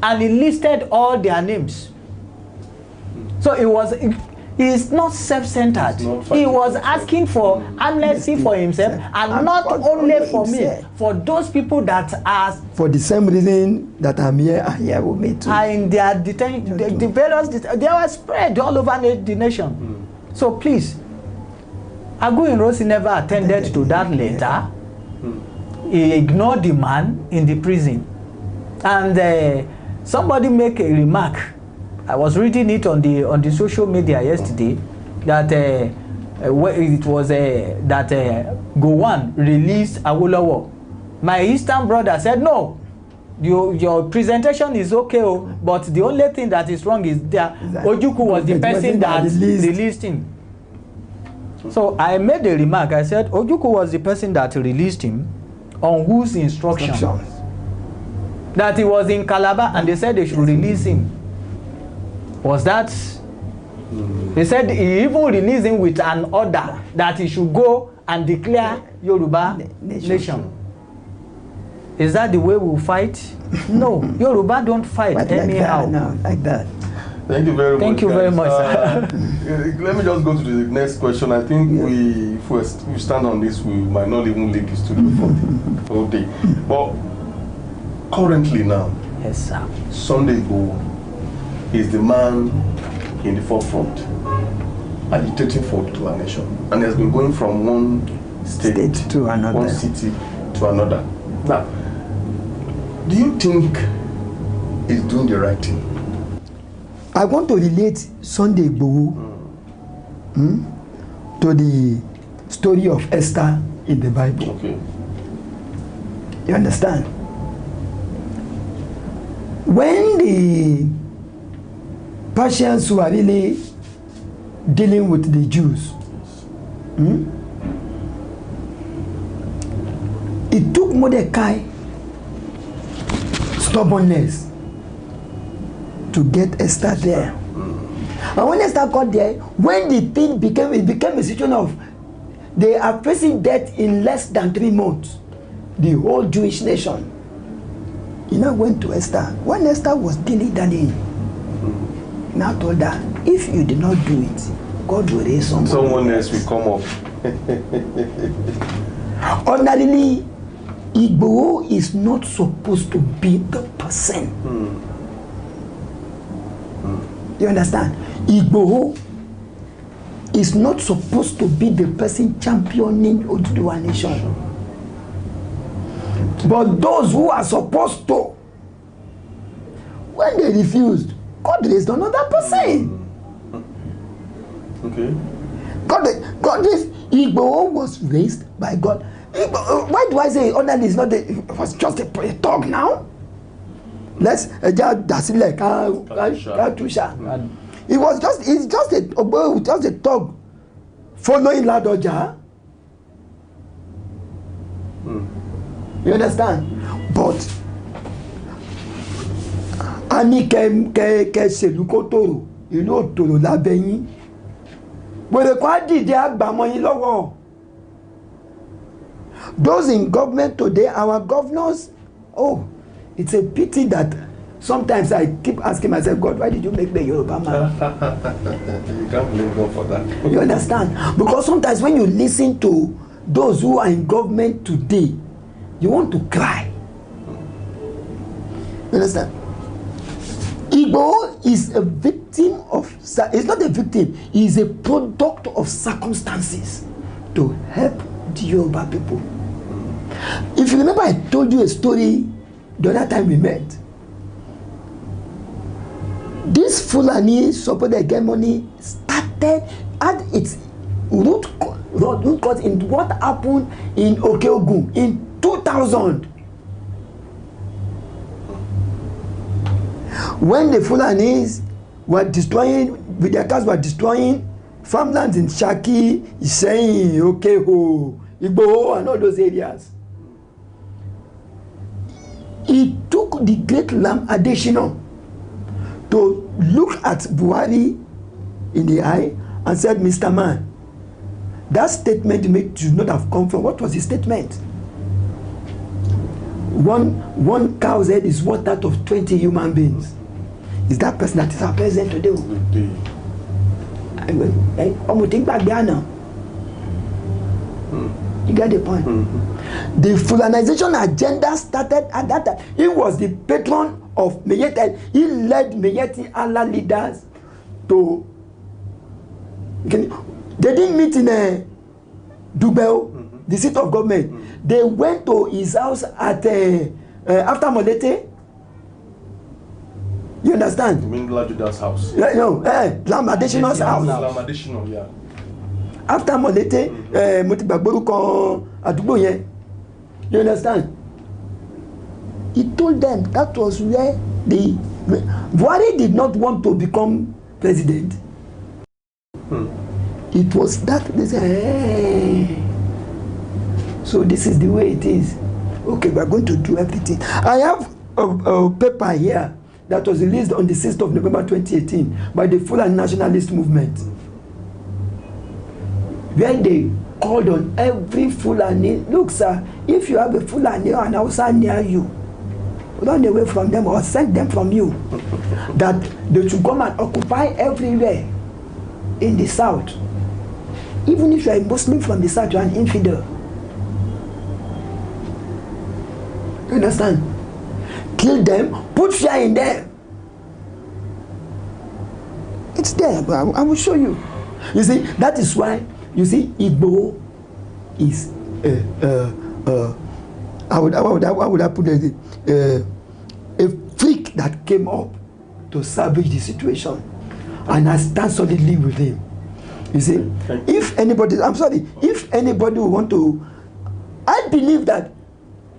And he listed all their names. So he's not self-centered. He was asking for amnesty for himself, and not only for me, for those people that are for the same reason that I'm here and here with me too. And their detention, the various they were spread all over the nation. So please, Aguiyi Ironsi never attended to that letter. He ignored the man in the prison. And somebody make a remark. I was reading it on the social media yesterday that it was that Gowon released Awolowo. My Eastern brother said, no, your presentation is okay, but the only thing that is wrong is that Ojukwu was the person that released him. So I made a remark. I said Ojukwu was the person that released him, on whose instructions? That he was in Calabar and they said they should release him. Was that? They said he even released him with an order that he should go and declare Yoruba nation. Is that the way we fight? No, Yoruba don't fight anyhow. No, like that. Thank you very much. Thank you very much. Let me just go to the next question. I think if we stand on this, we might not even leave the studio for the whole day. But currently now, yes, sir. Sunday Igboho is the man in the forefront agitating for Oduduwa Nation, and has been going from one state to another, one city to another. Now, do you think he's doing the right thing? I want to relate Sunday Igboho to the story of Esther in the Bible. Okay. You understand? When the Persians were really dealing with the Jews, it took Mordecai stubbornness to get Esther there. And when Esther got there, when the thing became a situation of they are facing death in less than 3 months, the whole Jewish nation, he now went to Esther. When Esther was dilly-dallying, he now told her, if you did not do it, God will raise someone else will come up. Ordinarily, Igboho is not supposed to be the person. You understand? Igboho is not supposed to be the person championing Oduduwa Nation. But those who are supposed to, when they refused, God raised another person. Okay. God raised, Igboho was raised by God. Why do I say Analyst is not it was just a talk now? Let's it's just a talk following Ladoja. You understand? But Ani ke seluko toro, you know toro labeyin. But kwa dide agba mo yin lowo. Those in government today, our governors, it's a pity that sometimes I keep asking myself, God, why did you make me Yoruba man? You can't blame God for that. You understand? Because sometimes when you listen to those who are in government today, you want to cry. You understand? Igboho is a victim of, he's not a victim, he is a product of circumstances to help the Yoruba people. If you remember, I told you a story the other time we met. This Fulani supposed hegemony started at its root cause in what happened in Okeogun in 2000. When the Fulanis were destroying, with their cars were destroying farmlands in Shaki, Iseyin, Okeho, Igboho, and all those areas. He took the great Lam Adesina to look at Buhari in the eye and said, Mr. Man, that statement you made should not have come from. What was the statement? One cow's head is worth that of 20 human beings. Is that person that is our president today? You get the point? The Fulanization agenda started at that time. He was the patron of Meyeti. He led Meyeti Allah leaders to. They didn't meet in Dubeo, the seat of government. They went to his house at after Molete. You understand? You mean Lajuda's house? Yeah, no, Lam Adesina's house. Lam Adesina, yeah. After Molete, Motibagboru Adugbo yen. You understand? He told them that was where the Buhari did not want to become president. It was that they said, hey. So this is the way it is. Okay, we are going to do everything. I have a paper here that was released on the 6th of November 2018 by the Fulani Nationalist Movement, where they called on every Fulani, look sir, if you have a Fulani or an Hausa near you, run away from them or send them from you, that they should come and occupy everywhere in the south. Even if you are a Muslim from the south, you are an infidel. You understand? Kill them, put fear in them. It's there, but I will show you. You see, that is why, you see, Igbo is how would I put it? A freak that came up to salvage the situation, and I stand solidly with him. You see, if anybody, I'm sorry, if anybody will want to, I believe that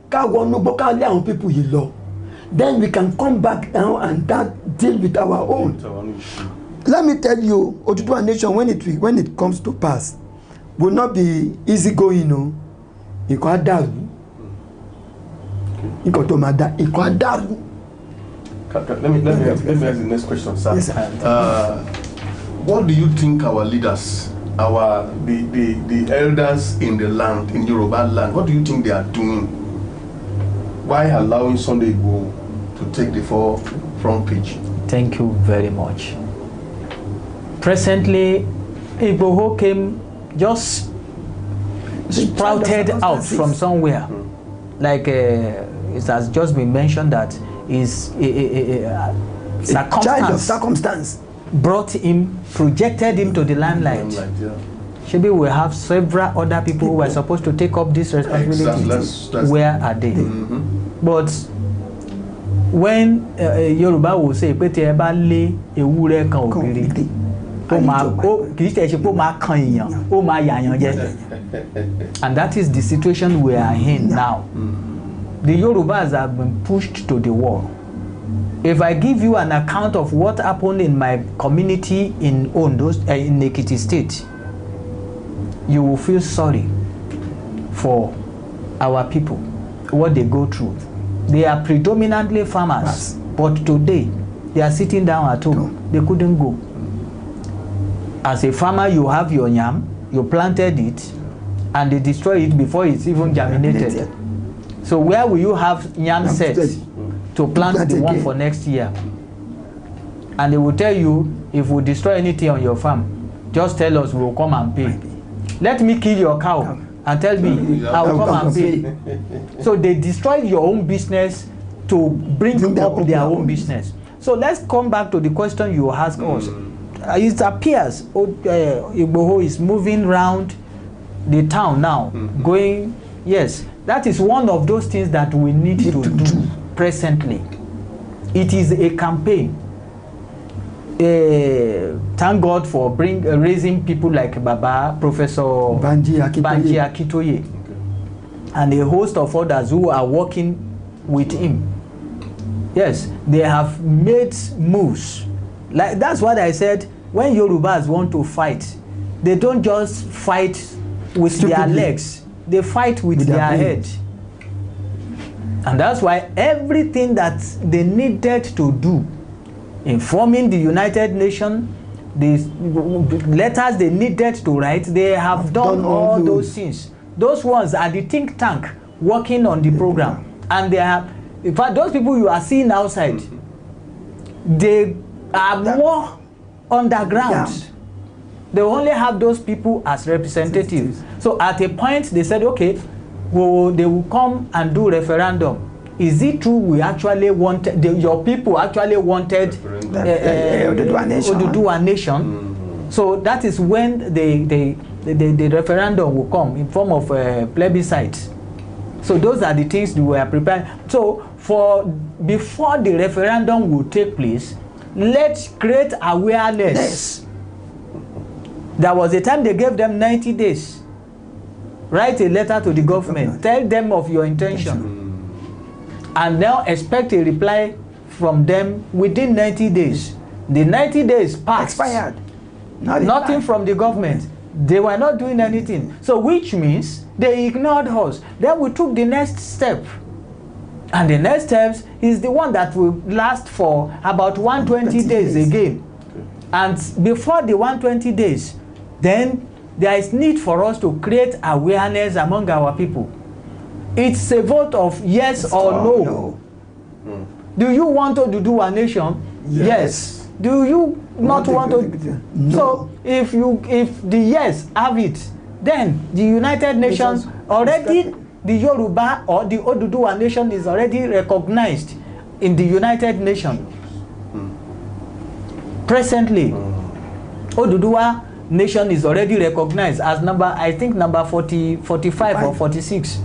people you love, then we can come back now and deal with our own. Let me tell you, Oduduwa Nation, when it comes to pass, will not be easy going, no. It can daru. It can daru. Let me ask the next question, sir. Yes, what do you think our leaders, the elders in the land, in Yoruba land, what do you think they are doing? Why allowing Sunday Igboho to take the front page? Thank you very much. Presently, Igboho came just sprouted out from somewhere. Like it has just been mentioned that is a child of circumstance brought him, projected him to the limelight. Maybe we have several other people who were supposed to take up this responsibility. Where are they? But when Yoruba will say, and that is the situation we are in now. The Yorubas have been pushed to the wall. If I give you an account of what happened in my community in Ondo, in Ekiti State, you will feel sorry for our people, what they go through. They are predominantly farmers, but today they are sitting down at home. They couldn't go. As a farmer, you have your yam, you planted it, and they destroy it before it's even germinated. So where will you have yam set to plant the one for next year? And they will tell you, if we destroy anything on your farm, just tell us, we will come and pay. Let me kill your cow and tell me I will come and pay. So they destroy your own business to bring up their own business. So let's come back to the question you asked us. It appears Igboho is moving around the town now, going, yes, That is one of those things that we need to do presently. It is a campaign. Thank God for raising people like Baba, Professor Banji Akitoye, and a host of others who are working with him. Yes, they have made moves. Like that's what I said. When Yorubas want to fight, they don't just fight with their legs. They fight with their head. And that's why everything that they needed to do in forming the United Nations, the letters they needed to write, they have done all those things. Those ones are the think tank working on the program. And they have, in fact, those people you are seeing outside, they are more underground. Yeah. They only have those people as representatives. So at a point they said, okay, well, they will come and do referendum. Is it true we actually wanted, your people actually wanted Oduduwa Nation? Mm-hmm. So that is when the referendum will come in form of plebiscite. So those are the things we were preparing. So before the referendum will take place, let's create awareness. Yes. There was a time they gave them 90 days. Write a letter to the government. Tell them of your intention. And now expect a reply from them within 90 days. The 90 days passed. Expired. Nothing from the government. They were not doing anything. So which means they ignored us. Then we took the next step. And the next step is the one that will last for about 120 days again. And before the 120 days, then there is need for us to create awareness among our people. It's a vote of yes or no. Do you want to do a nation? Yes. Do you not want to? No. So if the yes have it, then the United Nations already, the Yoruba or the Oduduwa Nation is already recognized in the United Nations. Presently, Oduduwa Nation is already recognized as number 45 or 46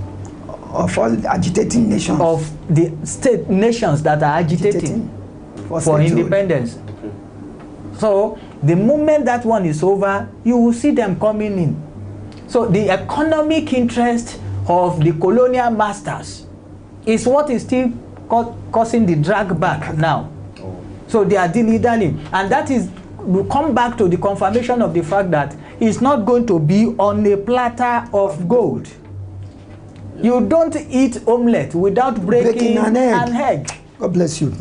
of all agitating nations, of the state nations that are agitating for independence. Okay. So the moment that one is over, you will see them coming in. So the economic interest of the colonial masters is what is still causing the drag back now. So they are dilly-dallying, and that is, we come back to the confirmation of the fact that it's not going to be on a platter of gold. You don't eat omelette without breaking an egg. God bless you.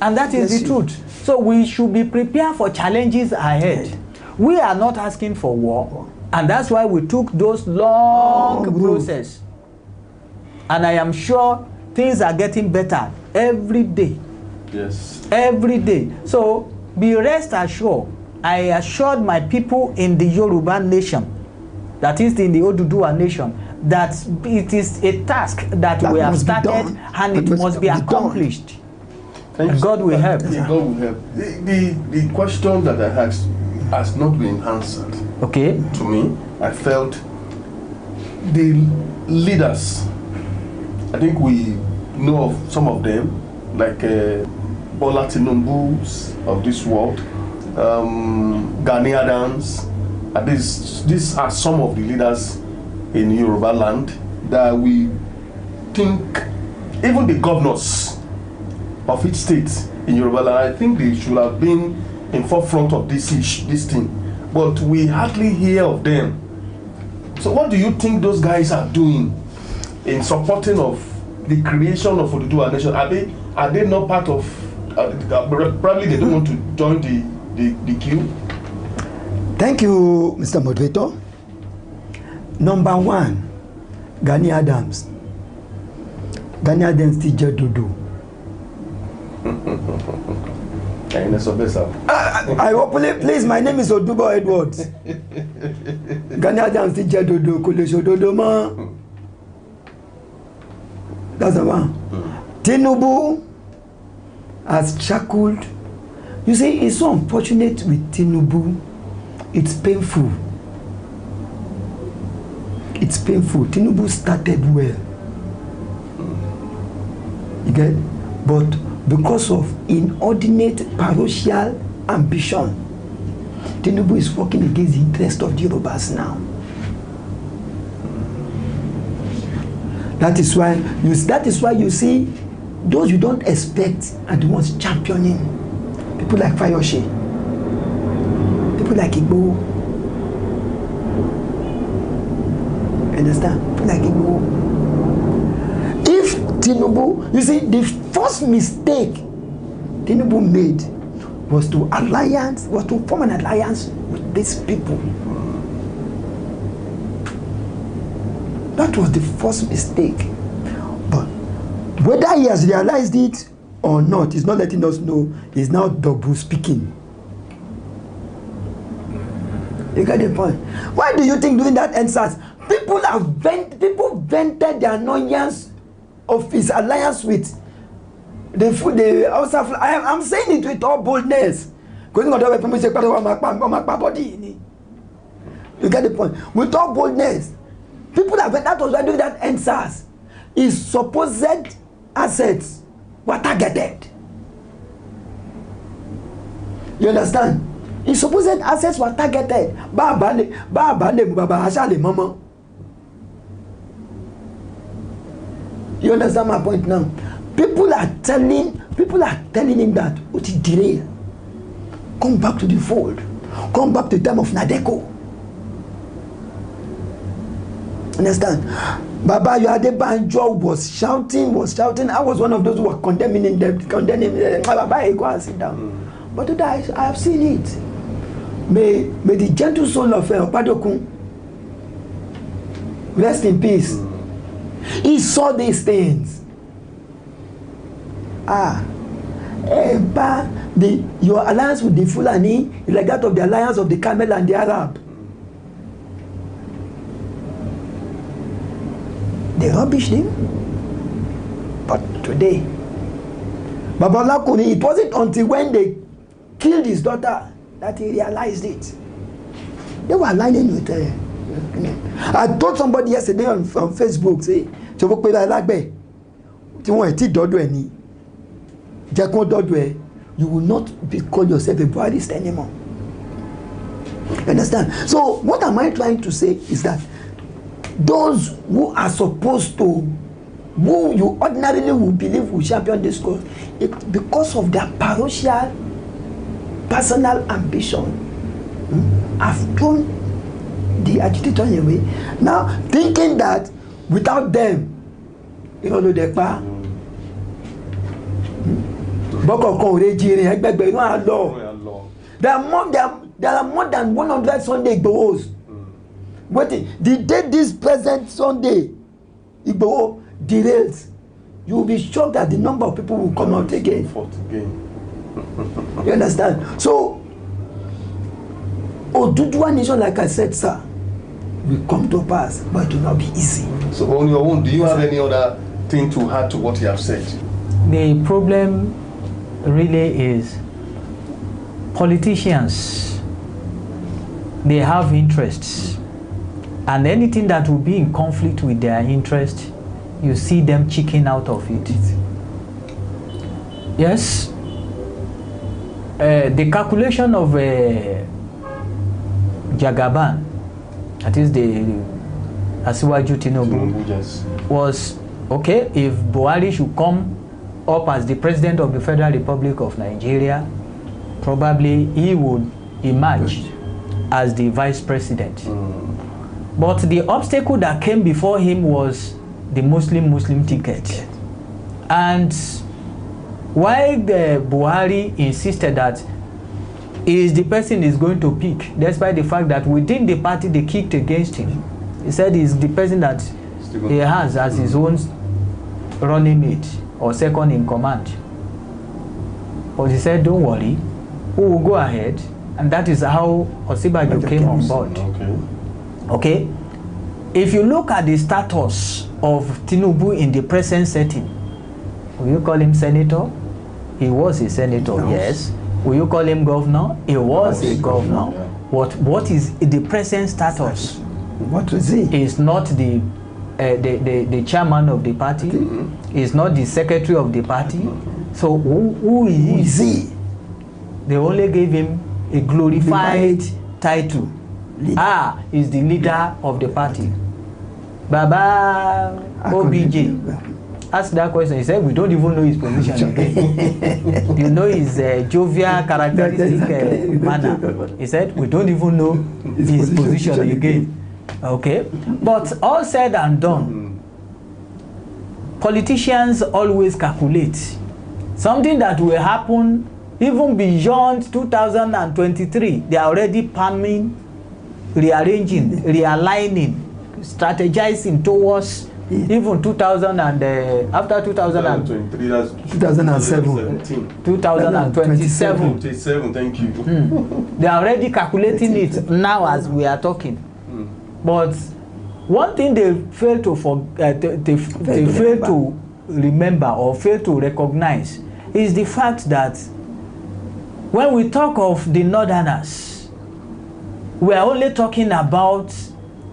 And that is the truth. So we should be prepared for challenges ahead. We are not asking for war, and that's why we took those long process. And I am sure things are getting better every day. Yes. Every day. So be rest assured. I assured my people in the Yoruba nation, that is in the Oduduwa Nation, that it is a task that we have started and it must be accomplished. And God will help. God will help. The question that I asked has not been answered. Okay. To me, I felt the leaders, I think we know of some of them, like Bola Tinubu's of this world, Gani Adams. These are some of the leaders in Yoruba land that we think, even the governors of each state in Yoruba land, I think they should have been in forefront of this thing, but we hardly hear of them. So what do you think those guys are doing in supporting of the creation of Oduduwa Nation? Are they not part of, probably they don't want to join the queue? Thank you, Mr. Moderator. Number one, Gani Adams. Gani Adams teacher Dodo. I hopefully, please, my name is Oduduwa Edwards. Gani Adams teacher Dodo, Kolesho Dodo ma. That's the one. Tinubu has shackled. You see, it's so unfortunate with Tinubu. It's painful. It's painful. Tinubu started well. get, but because of inordinate parochial ambition, Tinubu is working against the interest of the Yorubas now. That is why you see those you don't expect are the ones championing. People like Fayoshe, people like Igbo. Understand? People like Igbo. If Tinubu, you see, the first mistake Tinubu made was to form an alliance with these people. That was the first mistake. But whether he has realized it or not, he's not letting us know. He's now double speaking. You get the point? Why do you think during that NSAS, people vented their annoyance of his alliance with the outside? I'm saying it with all boldness. You get the point? With all boldness. People that was why doing that NSAS. His supposed assets were targeted. You understand? His supposed assets were targeted. You understand my point now? People are telling him that delay. Come back to the fold. Come back to the time of Nadeko. Understand? Baba Adebanjo was shouting. I was one of those who were condemning him. Baba, go and sit down. But today I have seen it. May the gentle soul of Opadokun rest in peace. He saw these things. Your alliance with the Fulani is like that of the alliance of the Camel and the Arab. They rubbished him. But today, Babala Kuni, it wasn't until when they killed his daughter that he realized it. They were aligning with her. I told somebody yesterday on Facebook, say, you will not call yourself a Buddhist anymore. Understand? So what am I trying to say is that those who are supposed to, who you ordinarily would believe will champion this cause, because of their parochial, personal ambition, have thrown the agitator away. Now, thinking that without them, you know, there are more than 100 Sunday Igbos. Waiting, the day this present Sunday Igbo derails, you will be shocked at the number of people who come out again. You understand? So, Oduduwa Nation, like I said, sir, will come to pass, but it will not be easy. So, on your own, do you have any other thing to add to what you have said? The problem really is politicians, they have interests, and anything that will be in conflict with their interest, you see them chicken out of it. Yes, the calculation of Jagaban, that is the Asiwaju Tinubu, was okay, if Buhari should come up as the president of the Federal Republic of Nigeria, probably he would emerge as the vice president. But the obstacle that came before him was the Muslim ticket. And while the Buhari insisted that he is the person is going to pick, despite the fact that within the party they kicked against him, he said he's the person that he has as his own running mate or second in command. But he said, don't worry, we will go ahead. And that is how Osibajo came on board. Okay? If you look at the status of Tinubu in the present setting, will you call him senator? He was a senator, yes. Will you call him governor? He was a governor. What is the present status? What is he? Is not the the chairman of the party. He's not the secretary of the party. So who is he? They only gave him a glorified title. He's the leader of the party. Baba OBJ. Ask that question. He said, we don't even know his position again. You know his jovial, characteristic manner. He said, we don't even know his position again. Okay? But all said and done, politicians always calculate. Something that will happen even beyond 2023, they are already planning, rearranging, realigning, strategizing towards even 2000 and after 2023, that's 2007, 2027. Thank you. They are already calculating it now as we are talking. But one thing they fail to they fail to remember or fail to recognize is the fact that when we talk of the Northerners, we are only talking about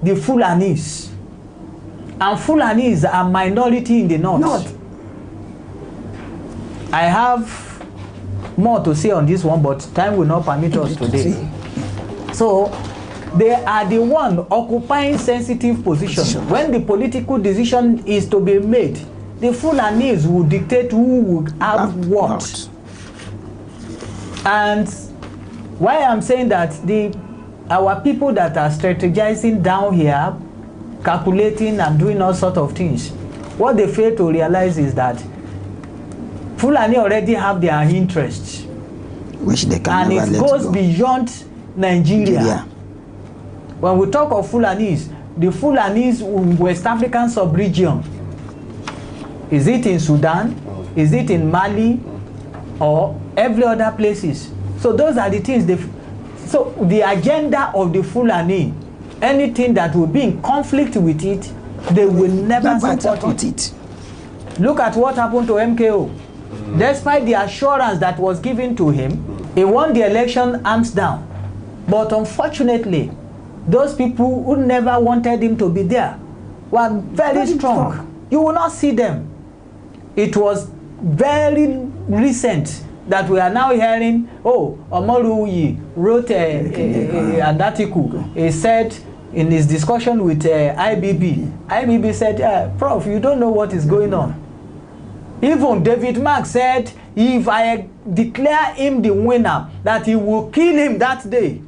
the Fulanis. And Fulanis are minority in the north. I have more to say on this one, but time will not permit us today. So they are the one occupying sensitive position. When the political decision is to be made, the Fulanis will dictate who will have what. And why I'm saying that our people that are strategizing down here, calculating and doing all sorts of things, what they fail to realize is that Fulani already have their interests, which they can and it goes beyond Nigeria. When we talk of Fulanis, the Fulanis in West African sub-region, is it in Sudan, is it in Mali, or every other places? So those are the things so the agenda of the Fulani, anything that will be in conflict with it, they will never support it. Look at what happened to MKO. Despite the assurance that was given to him, he won the election hands down. But unfortunately, those people who never wanted him to be there were very strong. You will not see them. It was very recent that we are now hearing, Omoruyi wrote an article. He said in his discussion with IBB said, Prof, you don't know what is going on. Even David Mark said, if I declare him the winner, that he will kill him that day.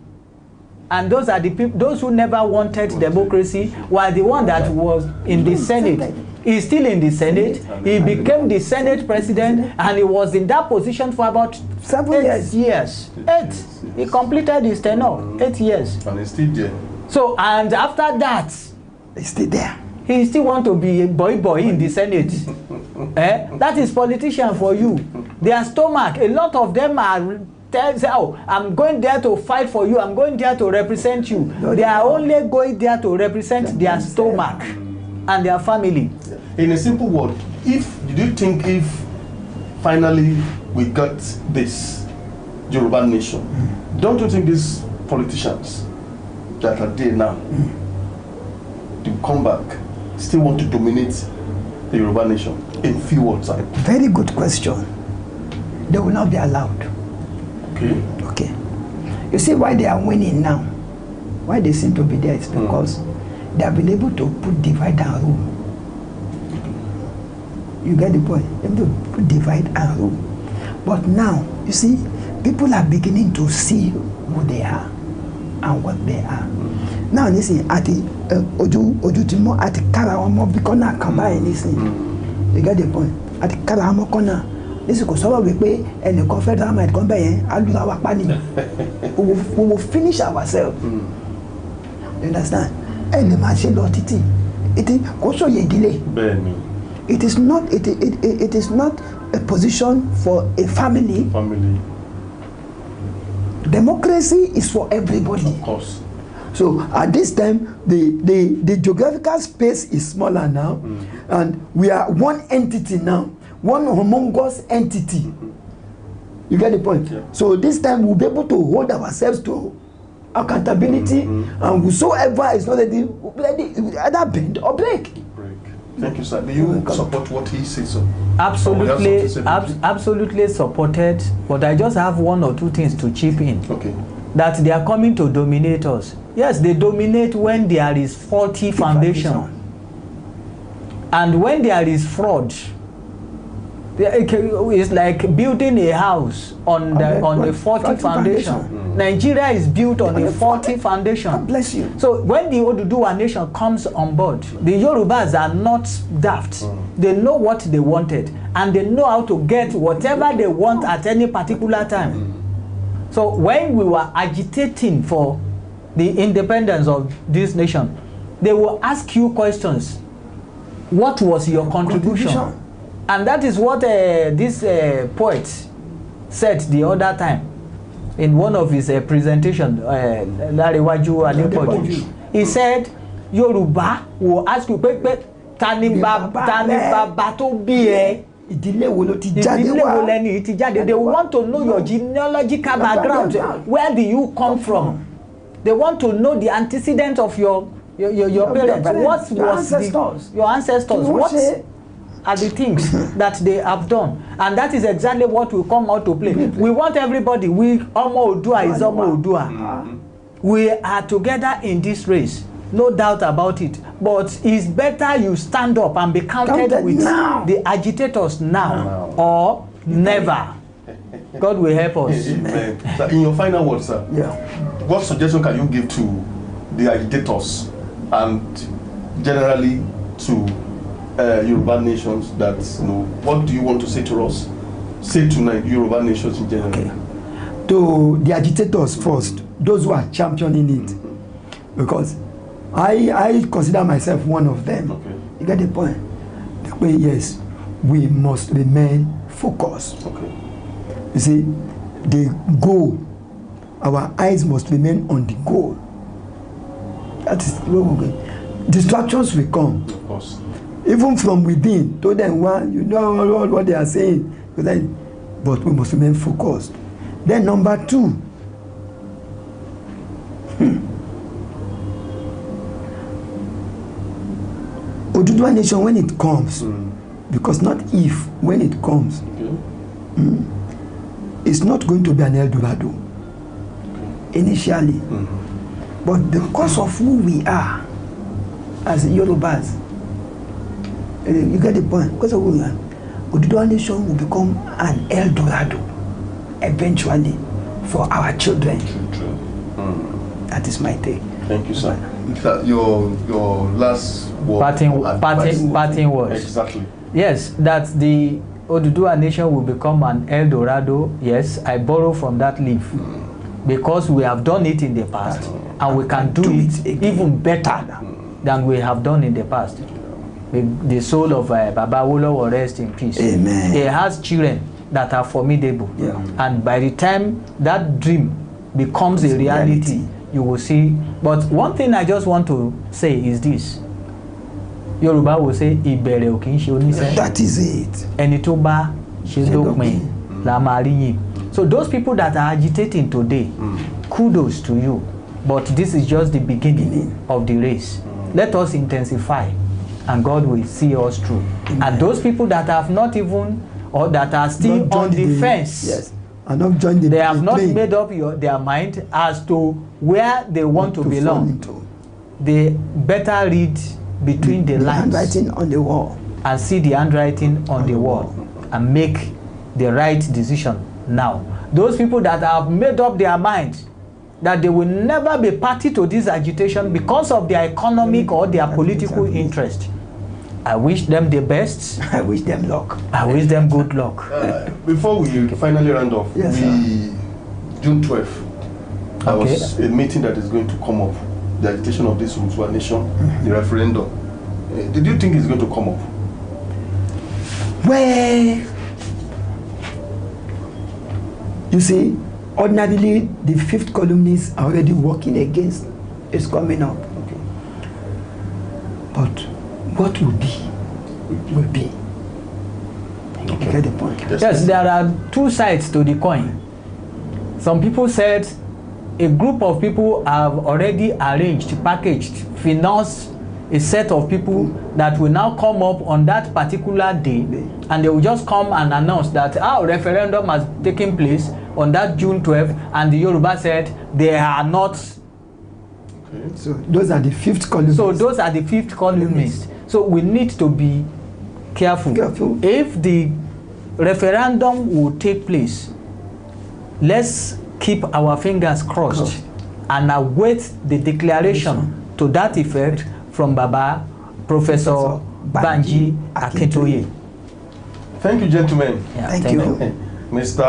And those are the people, those who never wanted democracy were the one that was in the Senate. He's still in the Senate. He became the Senate president, and he was in that position for about 8 years. He completed his tenure, 8 years. And he's still there. So, and after that, he's still there. He still want to be a boy in the Senate. That is politician for you. Their stomach, a lot of them are say, I'm going there to fight for you. I'm going there to represent you. They are only going there to represent their stomach and their family. In a simple word, did you think if finally we got this Yoruba nation, don't you think these politicians that are there now, to come back, still want to dominate the Yoruba nation in few words? Very good question. They will not be allowed. Okay. You see why they are winning now? Why they seem to be there is because they have been able to put divide and rule. You get the point? They have to put divide and rule. But now, you see, people are beginning to see who they are and what they are. Now, listen, at the Ojutimo, at the Karawamo, because now come by and listen. You get the point? At the Karawamo corner. This is because we pay and the confederate might come by and do our planning. We will finish ourselves. You understand? And the machine lot it is also a delay. It is not a position for a family. Democracy is for everybody. Of course. So at this time, the geographical space is smaller now, and we are one entity now. One humongous entity. You get the point? Yeah. So this time we'll be able to hold ourselves to accountability, and whosoever is not ready, either bend or break. Thank you, sir. Do you support what he says, sir? Absolutely supported. But I just have one or two things to chip in. Okay. That they are coming to dominate us. Yes, they dominate when there is faulty foundation. And when there is fraud, it's like building a house on the faulty foundation. Nigeria is built on a faulty foundation. God bless you. So when the Oduduwa Nation comes on board, the Yorubas are not daft. They know what they wanted, and they know how to get whatever they want at any particular time. So when we were agitating for the independence of this nation, they will ask you questions. What was your contribution? And that is what this poet said the other time in one of his presentations. He said, Yoruba will ask you, Tani baba to bí ẹ? Ìdílé wo ló ti jáde? They want to know your genealogical background. Where do you come from? They want to know the antecedent of your parents. What was your ancestors? What are the things that they have done? And that is exactly what will come out to play. We want everybody. Omo Odua is Omo Odua. We are together in this race. No doubt about it. But it's better you stand up and be counted with the agitators now or never. God will help us. Amen. So in your final words, sir, what suggestion can you give to the agitators and generally to Yoruba nations that, what do you want to say to us? Say to Yoruba nations in general. Okay. To the agitators first, those who are championing it, because I consider myself one of them. Okay. You get the point? Yes, we must remain focused. Okay. You see, the goal, our eyes must remain on the goal. That is where we're going. Distractions will come. Of course. Even from within. To them, you know what they are saying. But we must remain focused. Then number two, Oduduwa Nation, when it comes, because not if, when it comes, it's not going to be an El Dorado initially. But because of who we are as Yorubas, you get the point. Because of who we are, Oduduwa Nation will become an El Dorado eventually for our children. That is my take. Thank you, sir. Your last word. Parting words. Exactly. Yes, that the Oduduwa Nation will become an El Dorado. Yes, I borrow from that leaf. Because we have done it in the past, and we can do it even better than we have done in the past. The soul of Baba Awolowo will rest in peace. Amen. He has children that are formidable. And by the time that dream becomes a reality, you will see. But one thing I just want to say is this. Yoruba will say, Ìbẹ̀rẹ̀ ò kì í ṣe oníṣẹ́. That is it. Ẹni tó bá ṣe dópin la máa rí yìn. So those people that are agitating today, kudos to you. But this is just the beginning of the race. Let us intensify, and God will see us through. And those people that have not even, or that are still on the fence, and not joined they have not made up their mind as to where they want to belong. They better read between the lines, handwriting on the wall, and see the handwriting on the wall, and make the right decision now. Those people that have made up their minds that they will never be party to this agitation because of their economic or their political interest, I wish them the best. I wish them luck. I wish them good luck. Before we finally round off, June 12th, there was a meeting that is going to come up, the agitation of this Oduduwa Nation, the referendum. Did you think it's going to come up? Well, you see, ordinarily the fifth columnists are already working against it's coming up. Okay. But what will be, will be. You get the point? Yes, there are two sides to the coin. Some people said a group of people have already arranged, packaged, financed a set of people that will now come up on that particular day, and they will just come and announce that our referendum has taken place on that June 12th, and the Yoruba said they are not. So those are the fifth columnists. So those are the fifth columnists. So we need to be careful. If the referendum will take place, let's keep our fingers crossed and await the declaration to that effect from Baba Professor Banji Akintoye. Thank you, gentlemen. Yeah, thank you. Mr.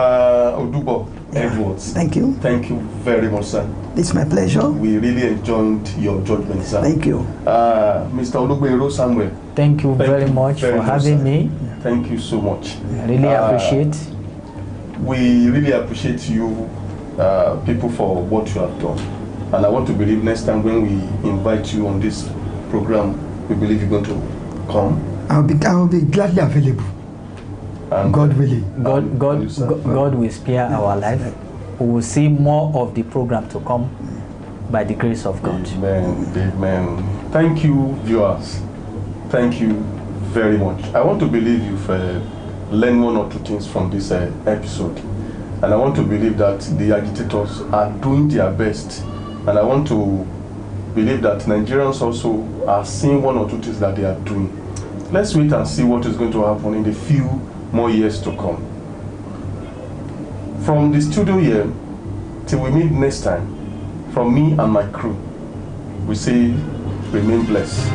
Oduduwa Edwards. Thank you. Thank you very much, sir. It's my pleasure. We really enjoyed your judgment, sir. Thank you. Mr. Olugbero Samuel. Thank you very much for having me. Thank you so much. I really appreciate. We really appreciate you, people, for what you have done. And I want to believe next time when we invite you on this program, we believe you're going to come. I'll be gladly available. And God willing. God will spare our life. We will see more of the program to come by the grace of God. Amen. Amen. Thank you, viewers. Thank you very much. I want to believe you've learned one or two things from this episode. And I want to believe that the agitators are doing their best. And I want to believe that Nigerians also are seeing one or two things that they are doing. Let's wait and see what is going to happen in the few more years to come. From the studio here, till we meet next time, from me and my crew, we say, remain blessed.